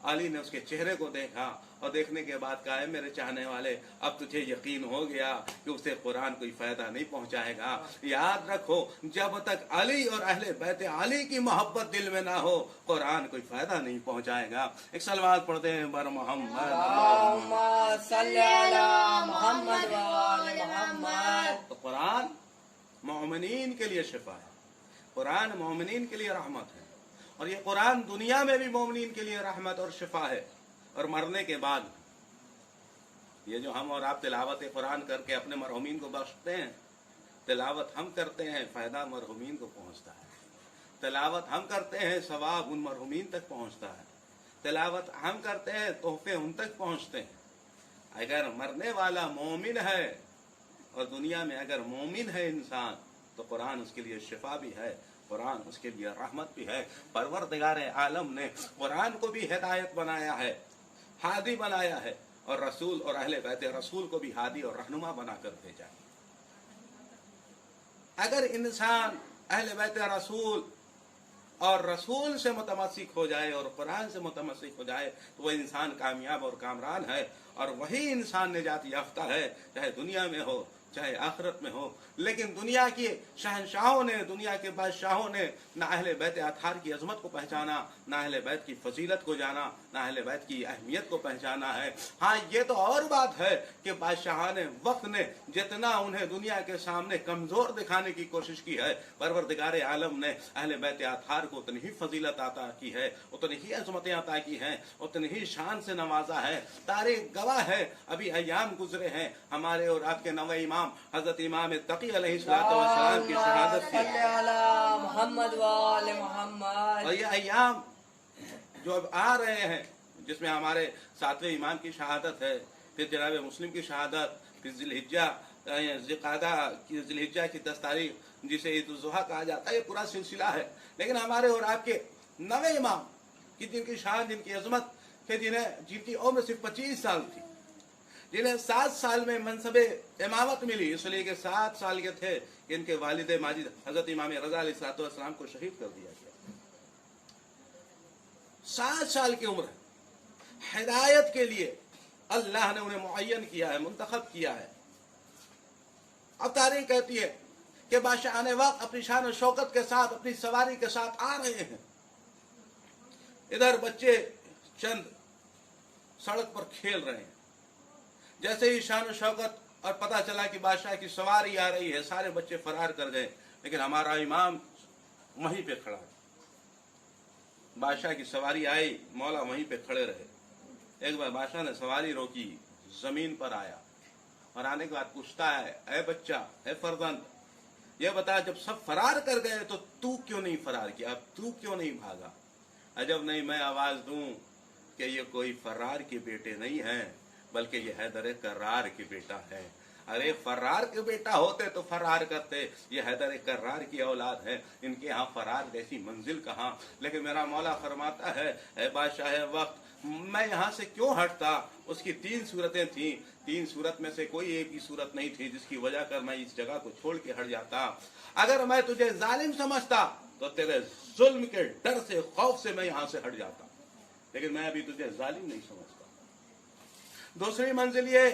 अली ने उसके चेहरे को देखा और देखने के बाद कहा, मेरे चाहने वाले अब तुझे यकीन हो गया कि उसे कुरान कोई फायदा नहीं पहुंचाएगा। याद रखो, जब तक अली और अहले बैत अली की मोहब्बत दिल में ना हो कुरान कोई फायदा नहीं पहुंचाएगा। एक सलवात पढ़ते हैं बर मोहम्मद। तो कुरान मोमिनीन के लिए शिफा है, कुरान मोमिनीन के लिए रहमत है। और ये कुरान दुनिया में भी मोमिनीन के लिए रहमत और शिफा है, और मरने के बाद ये जो हम और आप तिलावत कुरान करके अपने मरहुमीन को बख्शते हैं, तिलावत हम करते हैं, फायदा मरहुमीन को पहुंचता है। तिलावत हम करते हैं, सवाब उन मरहुमीन तक पहुंचता है। तिलावत हम करते हैं, तोहफे उन तक पहुंचते हैं। अगर मरने वाला मोमिन है और दुनिया में अगर मोमिन है इंसान, तो कुरान उसके लिए शिफा भी है, कुरान उसके लिए रहमत भी है। परवरदिगार आलम ने कुरान को भी हिदायत बनाया है, हादी बनाया है, और रसूल और अहले बैत रसूल को भी हादी और रहनुमा बनाकर भेजा। अगर इंसान अहले बैत रसूल और रसूल से मुतमस्सिक हो जाए और कुरान से मुतमस्सिक हो जाए तो वह इंसान कामयाब और कामरान है, और वही इंसान निजात याफ्ता है, चाहे दुनिया में हो चाहे आखिरत में हो। लेकिन दुनिया के शहनशाहों ने, दुनिया के बादशाहों ने ना अहले बैत अतहार की अजमत को पहचाना, ना अहले बैत की फजीलत को जाना, ना अहले बैत की अहमियत को पहचाना है। हाँ, ये तो और बात है कि बादशाहान वक्त ने जितना उन्हें दुनिया के सामने कमजोर दिखाने की कोशिश की है, परवरदिगार आलम ने अहले बैत अतहार को उतनी ही फजीलत अता की है, उतनी ही अजमतें अता की हैं, उतनी ही शान से नवाजा है। तारीख गवाह है, अभी अय्याम गुजरे हैं, हमारे और आपके नवे इमाम हजरत इमाम तकी अलैहिस्सलाम की शहादत की, मोहम्मद वाले मोहम्मद। और ये अय्याम जो अब आ रहे हैं जिसमें हमारे 7वें इमाम की शहादत है, फिर जनाब मुस्लिम की शहादत, फिर जिलहिज्जा की 10 तारीख जिसे ईद उल जुहा कहा जाता है, ये पूरा सिलसिला है। लेकिन हमारे और आपके नवे इमाम की जिनकी शान, जिनकी अजमत है, जिनकी उम्र सिर्फ 25 साल थी, जिन्हें 7 साल में मनसबे इमामत मिली, इसलिए कि 7 साल के थे कि इनके वालिद माजिद हजरत इमाम रज़ा अलैहिस्सलाम को शहीद कर दिया गया। 7 साल की उम्र, हिदायत के लिए अल्लाह ने उन्हें मुअय्यन किया है, मुंतखब किया है। अब तारीख कहती है कि बादशाह ने वक्त अपनी शान और शौकत के साथ, अपनी सवारी के साथ आ रहे हैं। इधर बच्चे चंद सड़क पर खेल रहे हैं। जैसे ही शान और शौकत और पता चला कि बादशाह की सवारी आ रही है, सारे बच्चे फरार कर गए, लेकिन हमारा इमाम वहीं पे खड़ा है। बादशाह की सवारी आई, मौला वहीं पे खड़े रहे। एक बार बादशाह ने सवारी रोकी, जमीन पर आया और आने के बाद पूछता है, ऐ बच्चा, ऐ फर्जंद, ये बता, जब सब फरार कर गए तो तू क्यों नहीं फरार किया, अब तू क्यों नहीं भागा? अजब नहीं मैं आवाज दूं कि ये कोई फरार के बेटे नहीं हैं, बल्कि ये हैदर करार के बेटा है। अरे फरार के बेटा होते तो फरार करते, ये हैदर करार की औलाद है, इनके यहाँ फरार जैसी मंजिल कहाँ। लेकिन मेरा मौला फरमाता है, ऐ बादशाह वक्त, मैं यहाँ से क्यों हटता? उसकी 3 सूरतें थी, 3 सूरत में से कोई एक ही सूरत नहीं थी जिसकी वजह कर मैं इस जगह को छोड़ के हट जाता। अगर मैं तुझे जालिम समझता तो तेरे जुल्म के डर से, खौफ से मैं यहाँ से हट जाता, लेकिन मैं अभी तुझे जालिम नहीं समझता। दूसरी मंजिल ये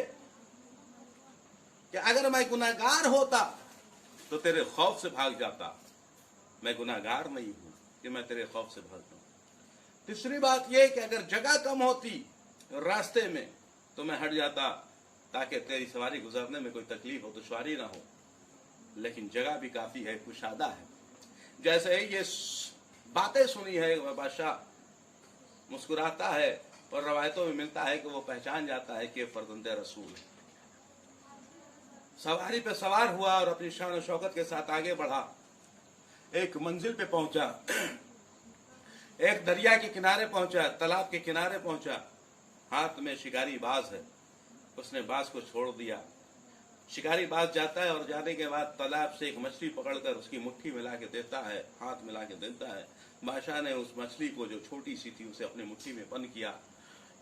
कि अगर मैं गुनाहगार होता तो तेरे खौफ से भाग जाता, मैं गुनाहगार नहीं हूं कि मैं तेरे खौफ से भागता हूं। तीसरी बात यह कि अगर जगह कम होती रास्ते में तो मैं हट जाता ताकि तेरी सवारी गुजरने में कोई तकलीफ हो, दुश्वारी ना हो। लेकिन जगह भी काफी है, कुशादा है। जैसे ही ये बातें सुनी है, बादशाह मुस्कुराता है और रवायतों में मिलता है कि वो पहचान जाता है कि फर्जंदे रसूल है। सवारी पे सवार हुआ और अपनी शान और शौकत के साथ आगे बढ़ा। एक मंजिल पे पहुंचा, एक दरिया के किनारे पहुंचा, तालाब के किनारे पहुंचा। हाथ में शिकारी बाज है, उसने बाज को छोड़ दिया। शिकारी बाज जाता है और जाने के बाद तालाब से एक मछली पकड़कर उसकी मुट्ठी मिला के देता है, हाथ मिला के देता है। बादशाह ने उस मछली को जो छोटी सी थी उसे अपनी मुट्ठी में बंद किया,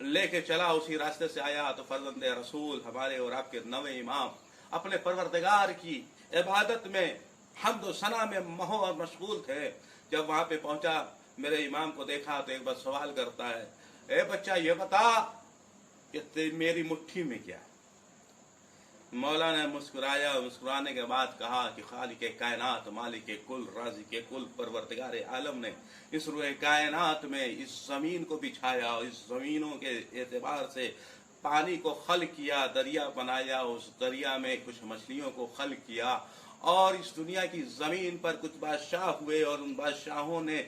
लेके चला, उसी रास्ते से आया तो फर्जंदे रसूल हमारे और आपके नवे इमाम अपने परवरदिगार की इबादत में, हम्द सना में महो और मशगूल थे। जब वहां पे पहुंचा, मेरे इमाम को देखा तो एक बार सवाल करता है, ए बच्चा ये बता कि मेरी मुट्ठी में क्या है? मौला ने मुस्कुराया, मुस्कुराने के बाद कहा कि खालिके कायनात, मालिके कुल, राज़िके कुल, परवरदिगार आलम ने इस रूए कायनात में इस जमीन को बिछाया और इस जमीनों के एतबार से पानी को खल किया, दरिया बनाया, उस दरिया में कुछ मछलियों को खल किया और इस दुनिया की जमीन पर कुछ बादशाह हुए और उन बादशाहों ने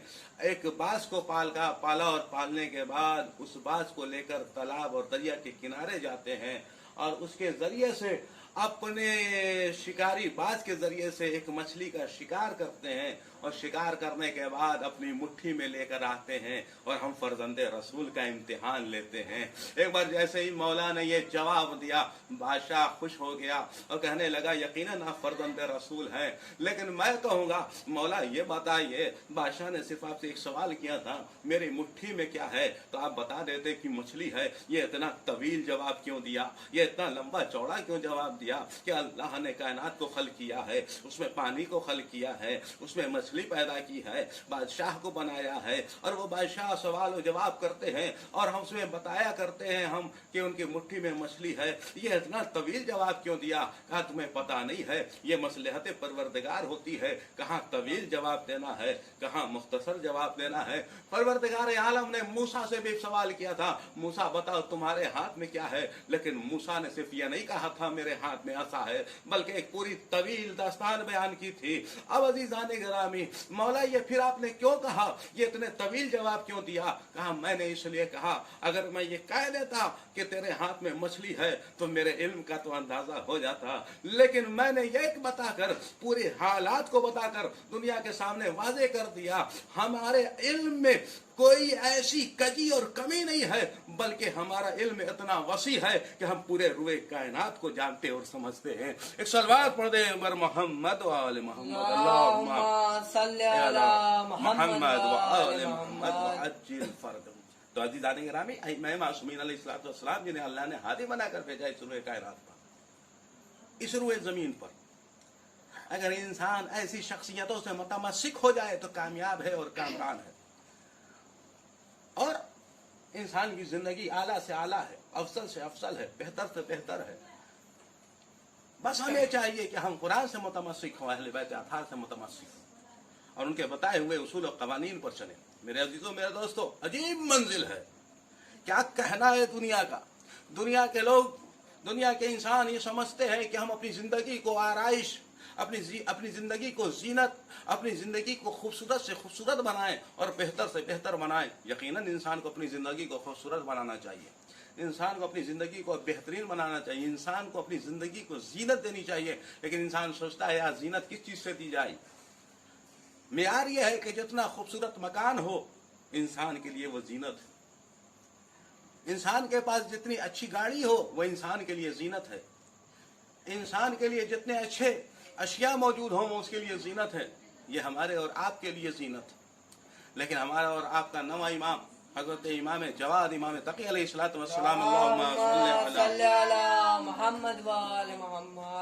एक बाज को पाला और पालने के बाद उस बाज को लेकर तालाब और दरिया के किनारे जाते हैं और उसके जरिए से अपने शिकारी बाज के जरिए से एक मछली का शिकार करते हैं और शिकार करने के बाद अपनी मुट्ठी में लेकर आते हैं और हम फर्जंदे रसूल का इम्तिहान लेते हैं। एक बार जैसे ही मौला ने ये जवाब दिया, बादशाह खुश हो गया और कहने लगा यकीनन आप फर्जंदे रसूल हैं, लेकिन मैं कहूँगा मौला ये बताइए, बादशाह ने सिर्फ आपसे एक सवाल किया था मेरी मुट्ठी में क्या है, तो आप बता देते कि मछली है। ये इतना तवील जवाब क्यों दिया, ये इतना लंबा चौड़ा क्यों जवाब दिया? दिया कि अल्लाह ने कायनात को खल्क किया है, उसमें पानी को खल्क किया है, उसमें मछली पैदा की है, बादशाह को बनाया है, और वो बादशाह सवाल और जवाब करते हैं और हम उसमें बताया करते हैं हम कि उनकी मुट्ठी में मछली है। ये इतना तवील जवाब क्यों दिया? कहा तुम्हें पता नहीं है, ये मसलहत परवरदिगार होती है, कहाँ तवील जवाब देना है, कहाँ मुख्तसर जवाब देना है। परवरदिगार आलम ने मूसा से भी सवाल किया था, मूसा बताओ तुम्हारे हाथ में क्या है, लेकिन मूसा ने सिर्फ ये नहीं कहा था मेरे हाथ में असा है, बल्कि एक पूरी तवील दास्तान बयान की थी। अब अजीजान गिरामी, मौला ये फिर आपने क्यों कहा, ये इतने तवील जवाब क्यों दिया? कहा मैंने इसलिए कहा अगर मैं ये कह देता कि तेरे हाथ में मछली है तो मेरे इल्म का तो अंदाजा हो जाता, लेकिन मैंने ये बताकर पूरे हालात को बताकर दुनिया के सामने वाजे कर दिया हमारे इल्म में कोई ऐसी कजी और कमी नहीं है, बल्कि हमारा इल्म इतना वसी है कि हम पूरे रुए कायनात को जानते और समझते हैं। एक सलवात पढ़ दे बर मोहम्मद व आले मोहम्मद, अल्लाहुम्मा सल्ली अला मोहम्मद व आले मोहम्मद व अज्जिल फरद। तो अज़ीज़ान गिरामी, इमाम मासूमीन अलैहिस्सलातु वस्सलाम जिन्हें अल्लाह ने हादी बनाकर भेजा इस रुए कायनात पर, इस रुए जमीन पर, अगर इंसान ऐसी शख्सियतों से मुतमस्सिक हो जाए तो कामयाब है और कामरान है, और इंसान की जिंदगी आला से आला है, अफसल से अफसल है, बेहतर से बेहतर है। बस हमें चाहिए कि हम कुरान से मुतमस्सिक हों, अहले बैत अताहार से मुतमस्सिक हों और उनके बताए हुए उसूल और कवानीन पर चलें। मेरे अजीजों, मेरे दोस्तों, अजीब मंजिल है, क्या कहना है दुनिया का। दुनिया के लोग, दुनिया के इंसान ये समझते हैं कि हम अपनी जिंदगी को आराइश, अपनी जिंदगी को जीनत, अपनी जिंदगी को खूबसूरत से खूबसूरत बनाएं और बेहतर से बेहतर बनाएं। यकीनन इंसान को अपनी जिंदगी को खूबसूरत बनाना चाहिए, इंसान को अपनी जिंदगी को बेहतरीन बनाना चाहिए, इंसान को अपनी जिंदगी को जीनत देनी चाहिए। लेकिन इंसान सोचता है यार जीनत किस चीज से दी जाए। मेयार यह है कि जितना खूबसूरत मकान हो इंसान के लिए वो जीनत है, इंसान के पास जितनी अच्छी गाड़ी हो वो इंसान के लिए जीनत है, इंसान के लिए जितने अच्छे अशिया मौजूद हों वो उसके लिए जीनत है। ये हमारे और आपके लिए जीनत है। लेकिन हमारा और आपका नवा इमाम हजरत इमाम जवाद इमाम तकी अलैहिस्सलातु वस्सलाम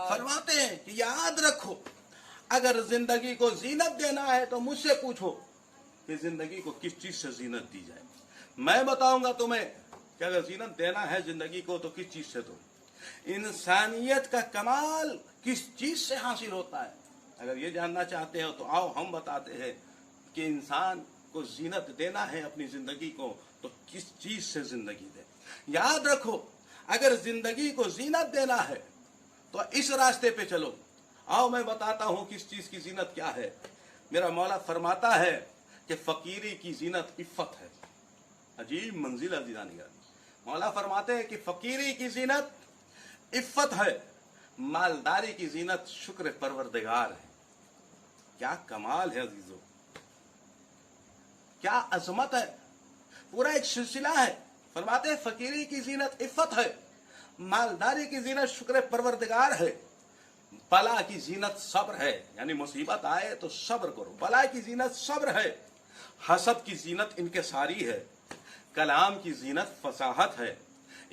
फरमाते हैं कि याद रखो, अगर जिंदगी को जीनत देना है तो मुझसे पूछो कि जिंदगी को किस चीज से जीनत दी जाए। मैं बताऊंगा तुम्हें कि अगर जीनत देना है जिंदगी को तो किस चीज से दो। इंसानियत का कमाल किस चीज से हासिल होता है, अगर ये जानना चाहते हो तो आओ हम बताते हैं कि इंसान को जीनत देना है अपनी जिंदगी को तो किस चीज से जिंदगी दे। याद रखो, अगर जिंदगी को जीनत देना है तो इस रास्ते पे चलो। आओ मैं बताता हूं किस चीज की जीनत क्या है। मेरा मौला फरमाता है कि फकीरी की जीनत इफ्फत है। अजीब मंजिल अजीजान गिरामी, मौला फरमाते हैं कि फकीरी की जीनत इफ्फत है, मालदारी की जीनत शुक्र परवरदिगार है। क्या कमाल है अजीजों, क्या अजमत है, पूरा एक सिलसिला है। फरमाते हैं फकीरी की जीनत इफ्फत है, मालदारी की जीनत शुक्र परवरदिगार है, बला की जीनत सब्र है, यानी मुसीबत आए तो सब्र करो। बला की जीनत सब्र है, हसद की जीनत इनकिसारी है, कलाम की जीनत फसाहत है,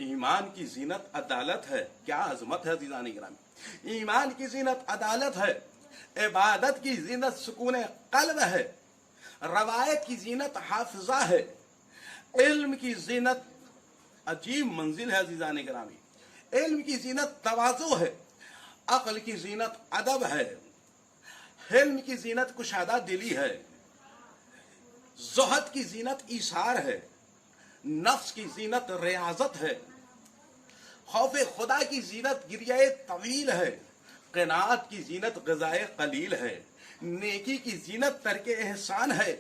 ईमान की जीनत अदालत है। क्या अजमत है अज़ीज़ान गिरामी। ईमान की जीनत अदालत है, इबादत की जीनत सुकून कल्ब है, रवायत की जीनत हाफिजा है, इल्म की जीनत अजीब मंजिल है अज़ीज़ान गिरामी। इल्म की जीनत तवाज़ु है, अक्ल की जीनत अदब है, हिल्म की जीनत कुशादा दिली है, ज़ुहद की जीनत ईसार है, नफ्स की जीनत रियाजत है, खौफ खुदा की जीनत गिरियाए तवील है, क़नाअत की जीनत ग़िज़ाए कलील है, नेकी की जीनत तर्क एहसान है,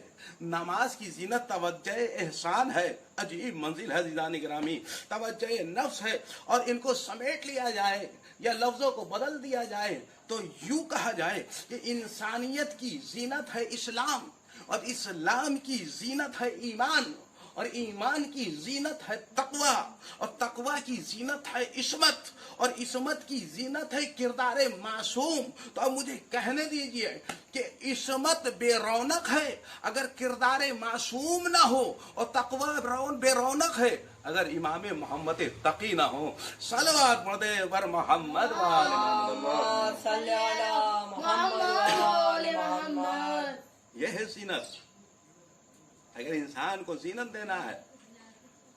नमाज की जीनत तवज्जो एहसान है। अजीब मंजिल है अज़ीज़ान गिरामी। तवज्जो नफ्स है, और इनको समेट लिया जाए या लफ्ज़ों को बदल दिया जाए तो यूं कहा जाए कि इंसानियत की जीनत है इस्लाम, और इस्लाम की जीनत है ईमान, और ईमान की जीनत है तकवा, और तकवा की जीनत है इस्मत, और इस्मत की जीनत है किरदार मासूम। तो अब मुझे कहने दीजिए कि इस्मत बेरौनक है अगर किरदार मासूम ना हो, और तकवा बेरौनक है अगर इमाम मोहम्मद तकी ना हो। सलवात पढ़ दे बर मोहम्मद वाले मोहम्मद। सल्ली अला मोहम्मद वाले मोहम्मद। यह है जीनत। अगर इंसान को जीनत देना है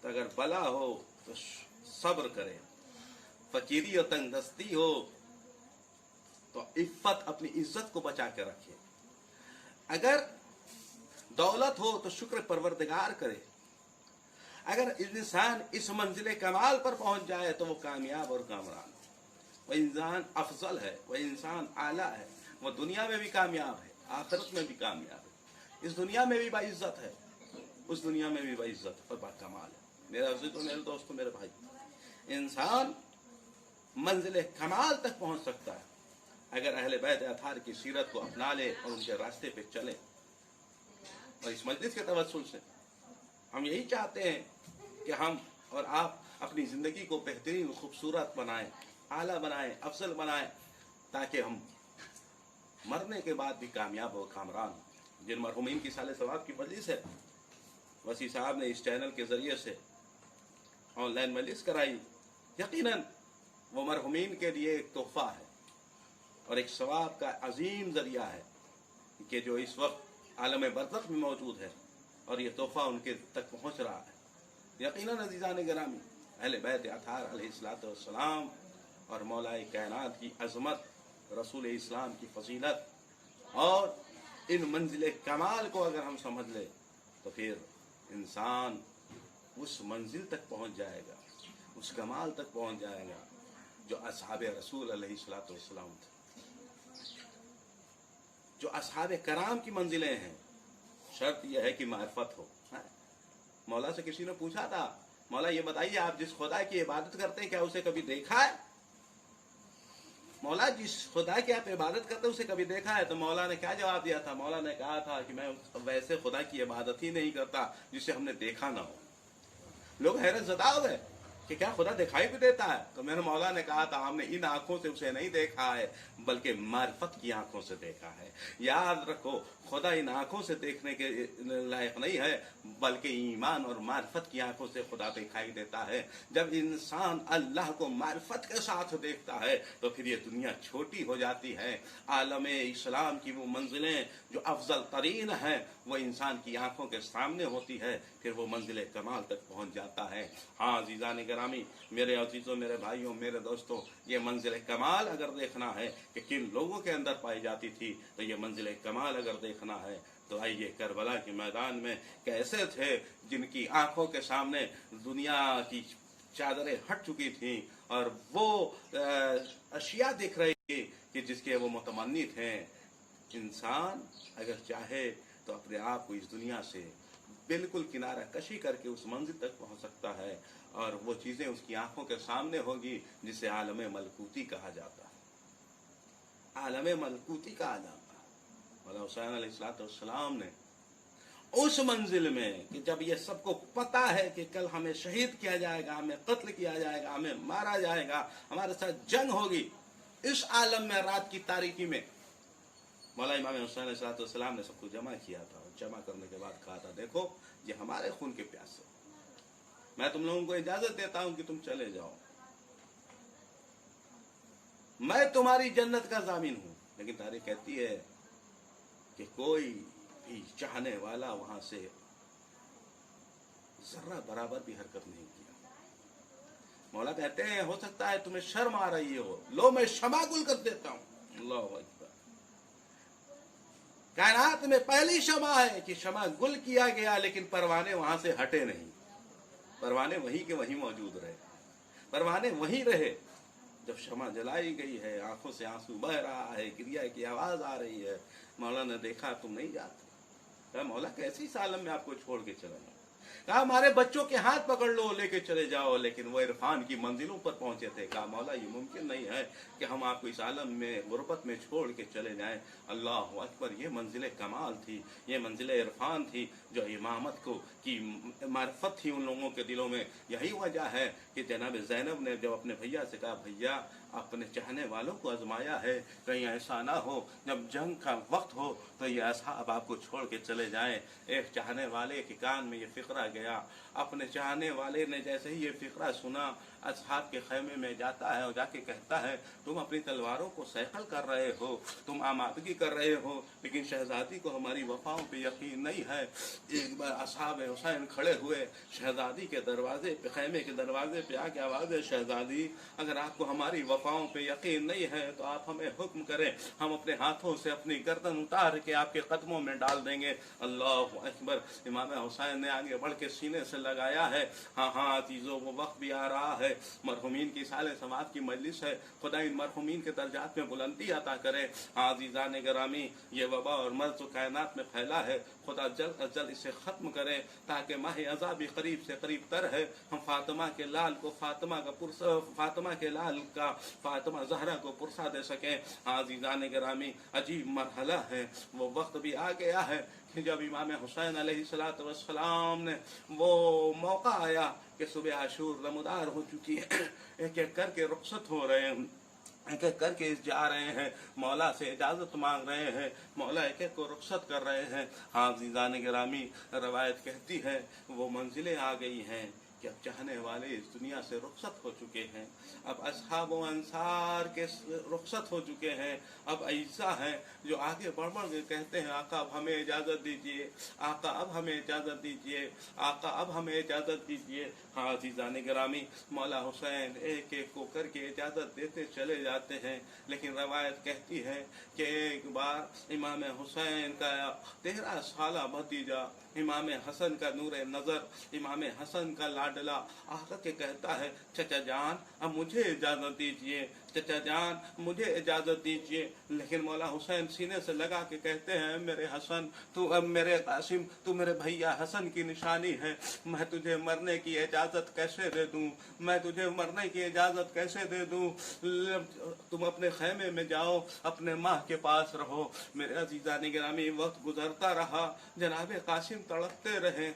तो अगर बला हो तो सब्र करे, फकीरी और तंगदस्ती हो तो इफ्फत अपनी इज्जत को बचा के रखे, अगर दौलत हो तो शुक्र परवरदिगार करे। अगर इंसान इस मंजिल कमाल पर पहुंच जाए तो वो कामयाब और कामरान, वह इंसान अफजल है, वह इंसान आला है, वह दुनिया में भी कामयाब है, आखिरत में भी कामयाब है। इस दुनिया में भी बाइज्जत है, उस दुनिया में भी बाइज्जत और बाकमाल है। मेरे अजीजों, मेरे दोस्तों, मेरे भाई, इंसान मंजिल कमाल तक पहुंच सकता है अगर अहले बैत अताहर की सीरत को अपना ले और उनके रास्ते पे चले। और इस मजलिस के तवस्सुल से हम यही चाहते हैं कि हम और आप अपनी जिंदगी को बेहतरीन, खूबसूरत बनाएं, आला बनाएं, अफजल बनाएं, ताकि हम मरने के बाद भी कामयाब और कामरान हों। जिन मरहूमीन की साले सवाब की मजलिस है, वसी साहब ने इस चैनल के जरिए से ऑनलाइन मजलिस कराई, यकीनन वो मरहूमीन के लिए एक तोहफा है और एक सवाब का अजीम जरिया है कि जो इस वक्त आलम बरज़ख में मौजूद है और ये तोहफा उनके तक पहुंच रहा है। यकीनन अज़ीज़ान गिरामी, अहले बैत अताहर अलैहिस्सलातु वस्सलाम और मौलाए कायनात की अज़मत, रसूल इस्लाम की फजीलत और इन मंजिल कमाल को अगर हम समझ ले तो फिर इंसान उस मंजिल तक पहुंच जाएगा, उस कमाल तक पहुंच जाएगा जो असहाबे रसूल अलैहिस्सलातु वस्सलाम थे, जो असहाबे कराम की मंजिलें हैं। शर्त यह है कि मारिफत हो। मौला से किसी ने पूछा था, मौला ये बताइए आप जिस खुदा की इबादत करते हैं क्या उसे कभी देखा है? मौला जिस खुदा की आप इबादत करते हैं उसे कभी देखा है? तो मौला ने क्या जवाब दिया था? मौला ने कहा था कि मैं वैसे खुदा की इबादत ही नहीं करता जिसे हमने देखा ना हो। लोग हैरत ज़दा हो गए कि क्या खुदा दिखाई भी देता है? तो मेरे मौला ने कहा था हमने इन आंखों से उसे नहीं देखा है बल्कि मारिफत की आंखों से देखा है। याद रखो, खुदा इन आंखों से देखने के लायक नहीं है बल्कि ईमान और मारिफत की आंखों से खुदा दिखाई देता है। जब इंसान अल्लाह को मारिफत के साथ देखता है तो फिर ये दुनिया छोटी हो जाती है। आलम इस्लाम की वो मंजिलें जो अफजल तरीन है वो इंसान की आंखों के सामने होती है, फिर वो मंजिल कमाल तक पहुंच जाता है। हाँ अज़ीज़ान गिरामी, मेरे अजीज़ों, मेरे भाइयों, मेरे दोस्तों, ये मंजिल कमाल अगर देखना है कि किन लोगों के अंदर पाई जाती थी, तो ये मंजिल कमाल अगर देखना है तो आइए करबला के मैदान में कैसे थे जिनकी आंखों के सामने दुनिया की चादरें हट चुकी थी और वो अशिया दिख रही थी कि जिसके वो मुतमन्नी थे। इंसान अगर चाहे तो अपने आप को इस दुनिया से बिल्कुल किनारा कशी करके उस मंजिल तक पहुंच सकता है और वो चीजें उसकी आंखों के सामने होगी जिसे आलम मलकूती कहा जाता है। आलम मलकूती कहा जाता है। मौला हुसैन अलैहिस्सलाम ने उस मंजिल में कि जब ये सबको पता है कि कल हमें शहीद किया जाएगा, हमें कत्ल किया जाएगा, हमें मारा जाएगा, हमारे साथ जंग होगी, इस आलम में रात की तारीकी में मौला इमाम हुसैन अलैहिस्सलाम ने सबको जमा किया था और जमा करने के बाद कहा था देखो ये हमारे खून के प्यासे, मैं तुम लोगों को इजाजत देता हूं कि तुम चले जाओ, मैं तुम्हारी जन्नत का जामिन हूं। लेकिन तारीख कहती है कि कोई भी चाहने वाला वहां से जर्रा बराबर भी हरकत नहीं किया। मौला कहते हैं हो सकता है तुम्हें शर्म आ रही हो, लो मैं क्षमा गुल कर देता हूं। अल्लाहु अकबर। कायनात में पहली क्षमा है कि क्षमा गुल किया गया लेकिन परवाने वहां से हटे नहीं, परवाने वहीं के वहीं मौजूद रहे, परवाने वहीं रहे। जब क्षमा जलाई गई है, आंखों से आंसू बह रहा है, क्रिया की आवाज आ रही है, मौला ने देखा तुम नहीं जाते। कहा मौला कैसी इस आलम में आपको छोड़ के चला जाऊं? कहा हमारे बच्चों के हाथ पकड़ लो लेके चले जाओ, लेकिन वो इरफान की मंजिलों पर पहुंचे थे। कहा मौला ये मुमकिन नहीं है कि हम आपको इस आलम में गुर्बत में छोड़ के चले जाएं। अल्लाह अकबर। ये मंजिल कमाल थी, ये मंजिल इरफान थी जो इमामत को की मार्फत थी उन लोगों के दिलों में। यही वजह है कि जनाब ज़ैनब ने जब अपने भैया से कहा भैया अपने चाहने वालों को आजमाया है। कहीं ऐसा ना हो जब जंग का वक्त हो तो ये असहाब आपको छोड़ के चले जाएं। एक चाहने वाले के कान में ये फिक्रा गया, अपने चाहने वाले ने जैसे ही ये फिक्रा सुना असहाब के खैमे में जाता है और जाके कहता है तुम अपनी तलवारों को सैकल कर रहे हो, तुम आमादगी कर रहे हो, लेकिन शहजादी को हमारी वफाओं पे यकीन नहीं है। एक बार असहाब हुसैन खड़े हुए शहजादी के दरवाजे पे, खैमे के दरवाजे पे आके आवाज़ है, शहजादी अगर आपको हमारी वफाओं पे यकीन नहीं है तो आप हमें हुक्म करें, हम अपने हाथों से अपनी गर्दन उतार के आपके कदमों में डाल देंगे। अल्लाह अकबर। इमाम हुसैन ने आगे बढ़ के सीने से लगाया है। हाँ हाँ चीज़ों वो वक्त भी आ रहा है, मरहुमीन की साले समाज की मजलिस है, खुदा इन मरहुमीन के दर्जात में बुलंदी अता करे। हाँ अज़ीज़ान गिरामी, ये वबा और मर्ज जो कायनात में फैला है, खुदा जल्द अज जल्द इसे ख़त्म करे ताकि माह अज़ा भी करीब से करीब तर है। हम फातिमा के लाल को फातिमा ज़हरा को पुरसा दे सकें। हाँ अज़ीज़ान गिरामी, अजीब मरहला है, वो वक्त भी आ गया है कि जब इमाम हुसैन अलैहिस्सलातु वस्सलाम ने वो मौका आया कि सुबह आशूर नमदार हो चुकी है, एक एक करके रुखसत हो रहे हैं, एक एक करके जा रहे हैं, मौला से इजाज़त मांग रहे हैं, मौला एक एक को रुखसत कर रहे हैं। हाँ अज़ीज़ान गिरामी, रवायत कहती है वो मंजिलें आ गई हैं कि अब चाहने वाले इस दुनिया से रुखसत हो चुके हैं, अब असहाब व अंसार के रुखसत हो चुके हैं। अब ऐसा है जो आगे बढ़ बढ़ के कहते हैं आका अब हमें इजाज़त दीजिए, आका अब हमें इजाज़त दीजिए, आका अब हमें इजाज़त दीजिए। हाँ अज़ीज़ान गिरामी, मौला हुसैन एक एक को करके इजाज़त देते चले जाते हैं, लेकिन रवायत कहती है कि एक बार इमाम हुसैन का 13 साला भतीजा इमाम हसन का नूर नज़र, इमाम हसन का लाडला आकर के कहता है चचा जान अब मुझे इजाज़त दीजिए, चचा जान मुझे इजाज़त दीजिए। लेकिन मौला हुसैन सीने से लगा के कहते हैं मेरे हसन, तू अब मेरे कासिम, तू मेरे भैया हसन की निशानी है, मैं तुझे मरने की इजाज़त कैसे दे दूँ, मैं तुझे मरने की इजाज़त कैसे दे दूँ। तुम अपने खैमे में जाओ, अपने माँ के पास रहो। मेरे अज़ीज़ान गिरामी, वक्त गुजरता रहा, जनाब कासिम तड़पते रहे।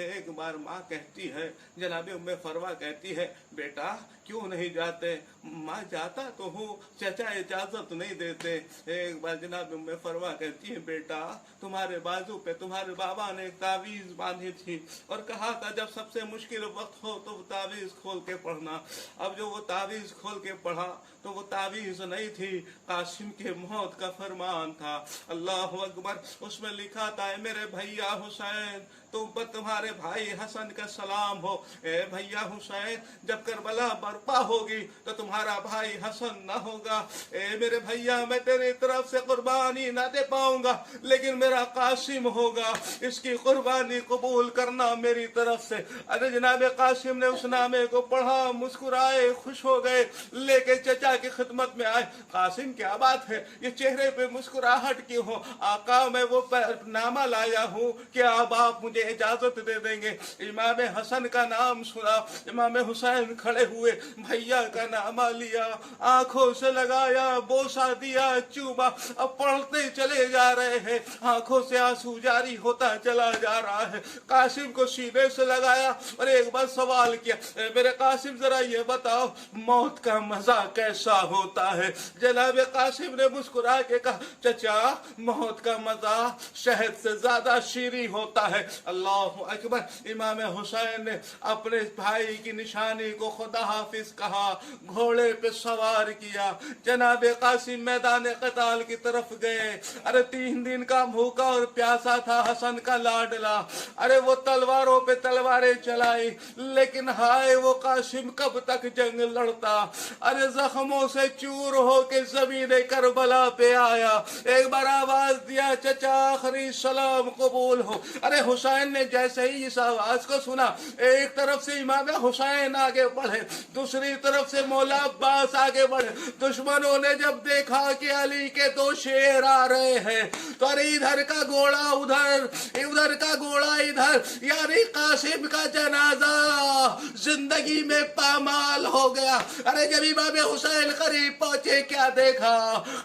एक बार माँ कहती है, जनाब उम्मे फरवा कहती है बेटा क्यों नहीं जाते? माँ जाता तो हूँ, चचा इजाज़त नहीं देते। एक बार जनाब उम्मे फरवा कहती है बेटा तुम्हारे बाजू पे तुम्हारे बाबा ने एक तावीज़ बांधी थी और कहा था जब सबसे मुश्किल वक्त हो तो तावीज़ खोल के पढ़ना। अब जो वो तावीज़ खोल के पढ़ा तो वो तावीज़ नहीं थी, कासिम के मौत का फरमान था। अल्लाह अकबर। उसमें लिखा था मेरे भैया हुसैन तुम पर तुम्हारे भाई हसन का सलाम हो। ए भैया हुसैन जब करबला बर्पा होगी तो तुम्हारा भाई हसन न होगा। ए मेरे भैया मैं तेरी तरफ से कुर्बानी ना दे पाऊंगा लेकिन मेरा कासिम होगा, इसकी कुर्बानी कबूल करना मेरी तरफ से। अरे जनाब कासिम ने उस नामे को पढ़ा, मुस्कुराए, खुश हो गए, लेके चचा की खिदमत में आए। कासिम क्या बात है, ये चेहरे पे मुस्कुराहट क्यों हो? आका मैं वो नामा लाया हूँ कि अब आप मुझे इजाजत दे देंगे। इमाम हसन का नाम सुना, इमाम हुसैन खड़े हुए, भैया का नामा लिया, आंखों से लगाया, बोसा दिया, चूमा। अब पढ़ते चले जा रहे हैं, आंखों से आंसू जारी होता चला जा रहा है। कासिम को सीने से लगाया और एक बार सवाल किया, मेरे कासिम जरा ये बताओ मौत का मजा कैसा होता है? जनाब कासिम ने मुस्कुरा के कहा, चचा मौत का मजा शहद से ज्यादा शीरी होता है। अल्लाह अकबर। इमाम हुसैन ने अपने भाई की निशानी को खुदा हाफिज कहा, घोड़े पे सवार किया, जनाब कासिम मैदान क़ताल की तरफ गए। अरे 3 दिन का भूखा और प्यासा था हसन का लाडला। अरे वो तलवारों पे तलवारें चलाई, लेकिन हाय वो कासिम कब तक जंग लड़ता। अरे जख्मों से चूर हो के ज़मीन करबला पे आया, एक बार आवाज दिया, चचा आखिरी सलाम कबूल हो। अरे हुसैन ने जैसे ही इस आवाज को सुना, एक तरफ से इमाम हुसैन आगे बढ़े, दूसरी तरफ से मौला अब्बास आगे बढ़े। दुश्मनों ने जब देखा कि अली के 2 शेर आ रहे हैं तो अरे इधर का घोड़ा उधर, उधर का घोड़ा इधर, यानी कासिम का जनाजा जिंदगी में पामाल हो गया। अरे जब इमाम हुसैन करीब पहुंचे क्या देखा,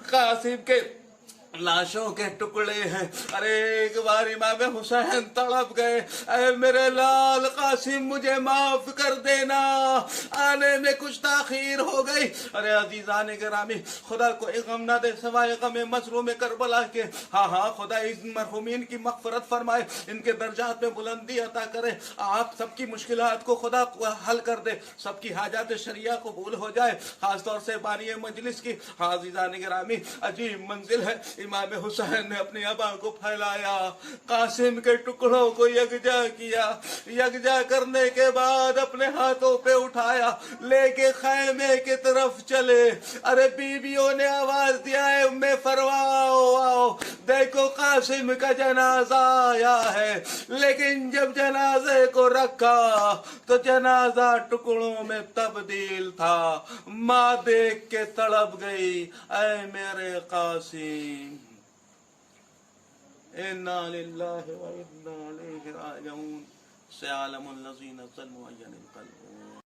कासिम के लाशों के टुकड़े हैं। अरे एक बार इमाम हुसैन तड़प गए, ऐ मेरे लाल कासिम मुझे माफ कर देना, आने में कुछ ताखीर हो गई। अरे अजीजान गिरामी, खुदा को एक गम ना दे सवाए गम मसरूम करबला के। हाँ हाँ, खुदा इन मरहूमीन की मगफरत फरमाए, इनके दर्जात में बुलंदी अता करे। आप सबकी मुश्किलात को खुदा हल कर दे, सबकी हाजात शरिया कबूल हो जाए, खासतौर से बानी मजलिस की। हाँ अजीजान गिरामी, अजीब मंजिल है। इमाम हुसैन ने अपनी अबा को फैलाया, कासिम के टुकड़ों को यकजा किया, यकजा करने के बाद अपने हाथों पे उठाया, लेके खैमे की तरफ चले। अरे बीवियों ने आवाज दिया है, उम्मे फरमाओ आओ, देखो कासिम का जनाजा आया है। लेकिन जब जनाजे को रखा तो जनाजा टुकड़ों में तब्दील था। माँ देख के तड़प गई, ऐ मेरे कासिम। इन्ना लिल्लाहि व इन्ना इलैहि राजिऊन। सयालमुल लज़ीना ज़ल्लू अय्यनल क़ल्ब।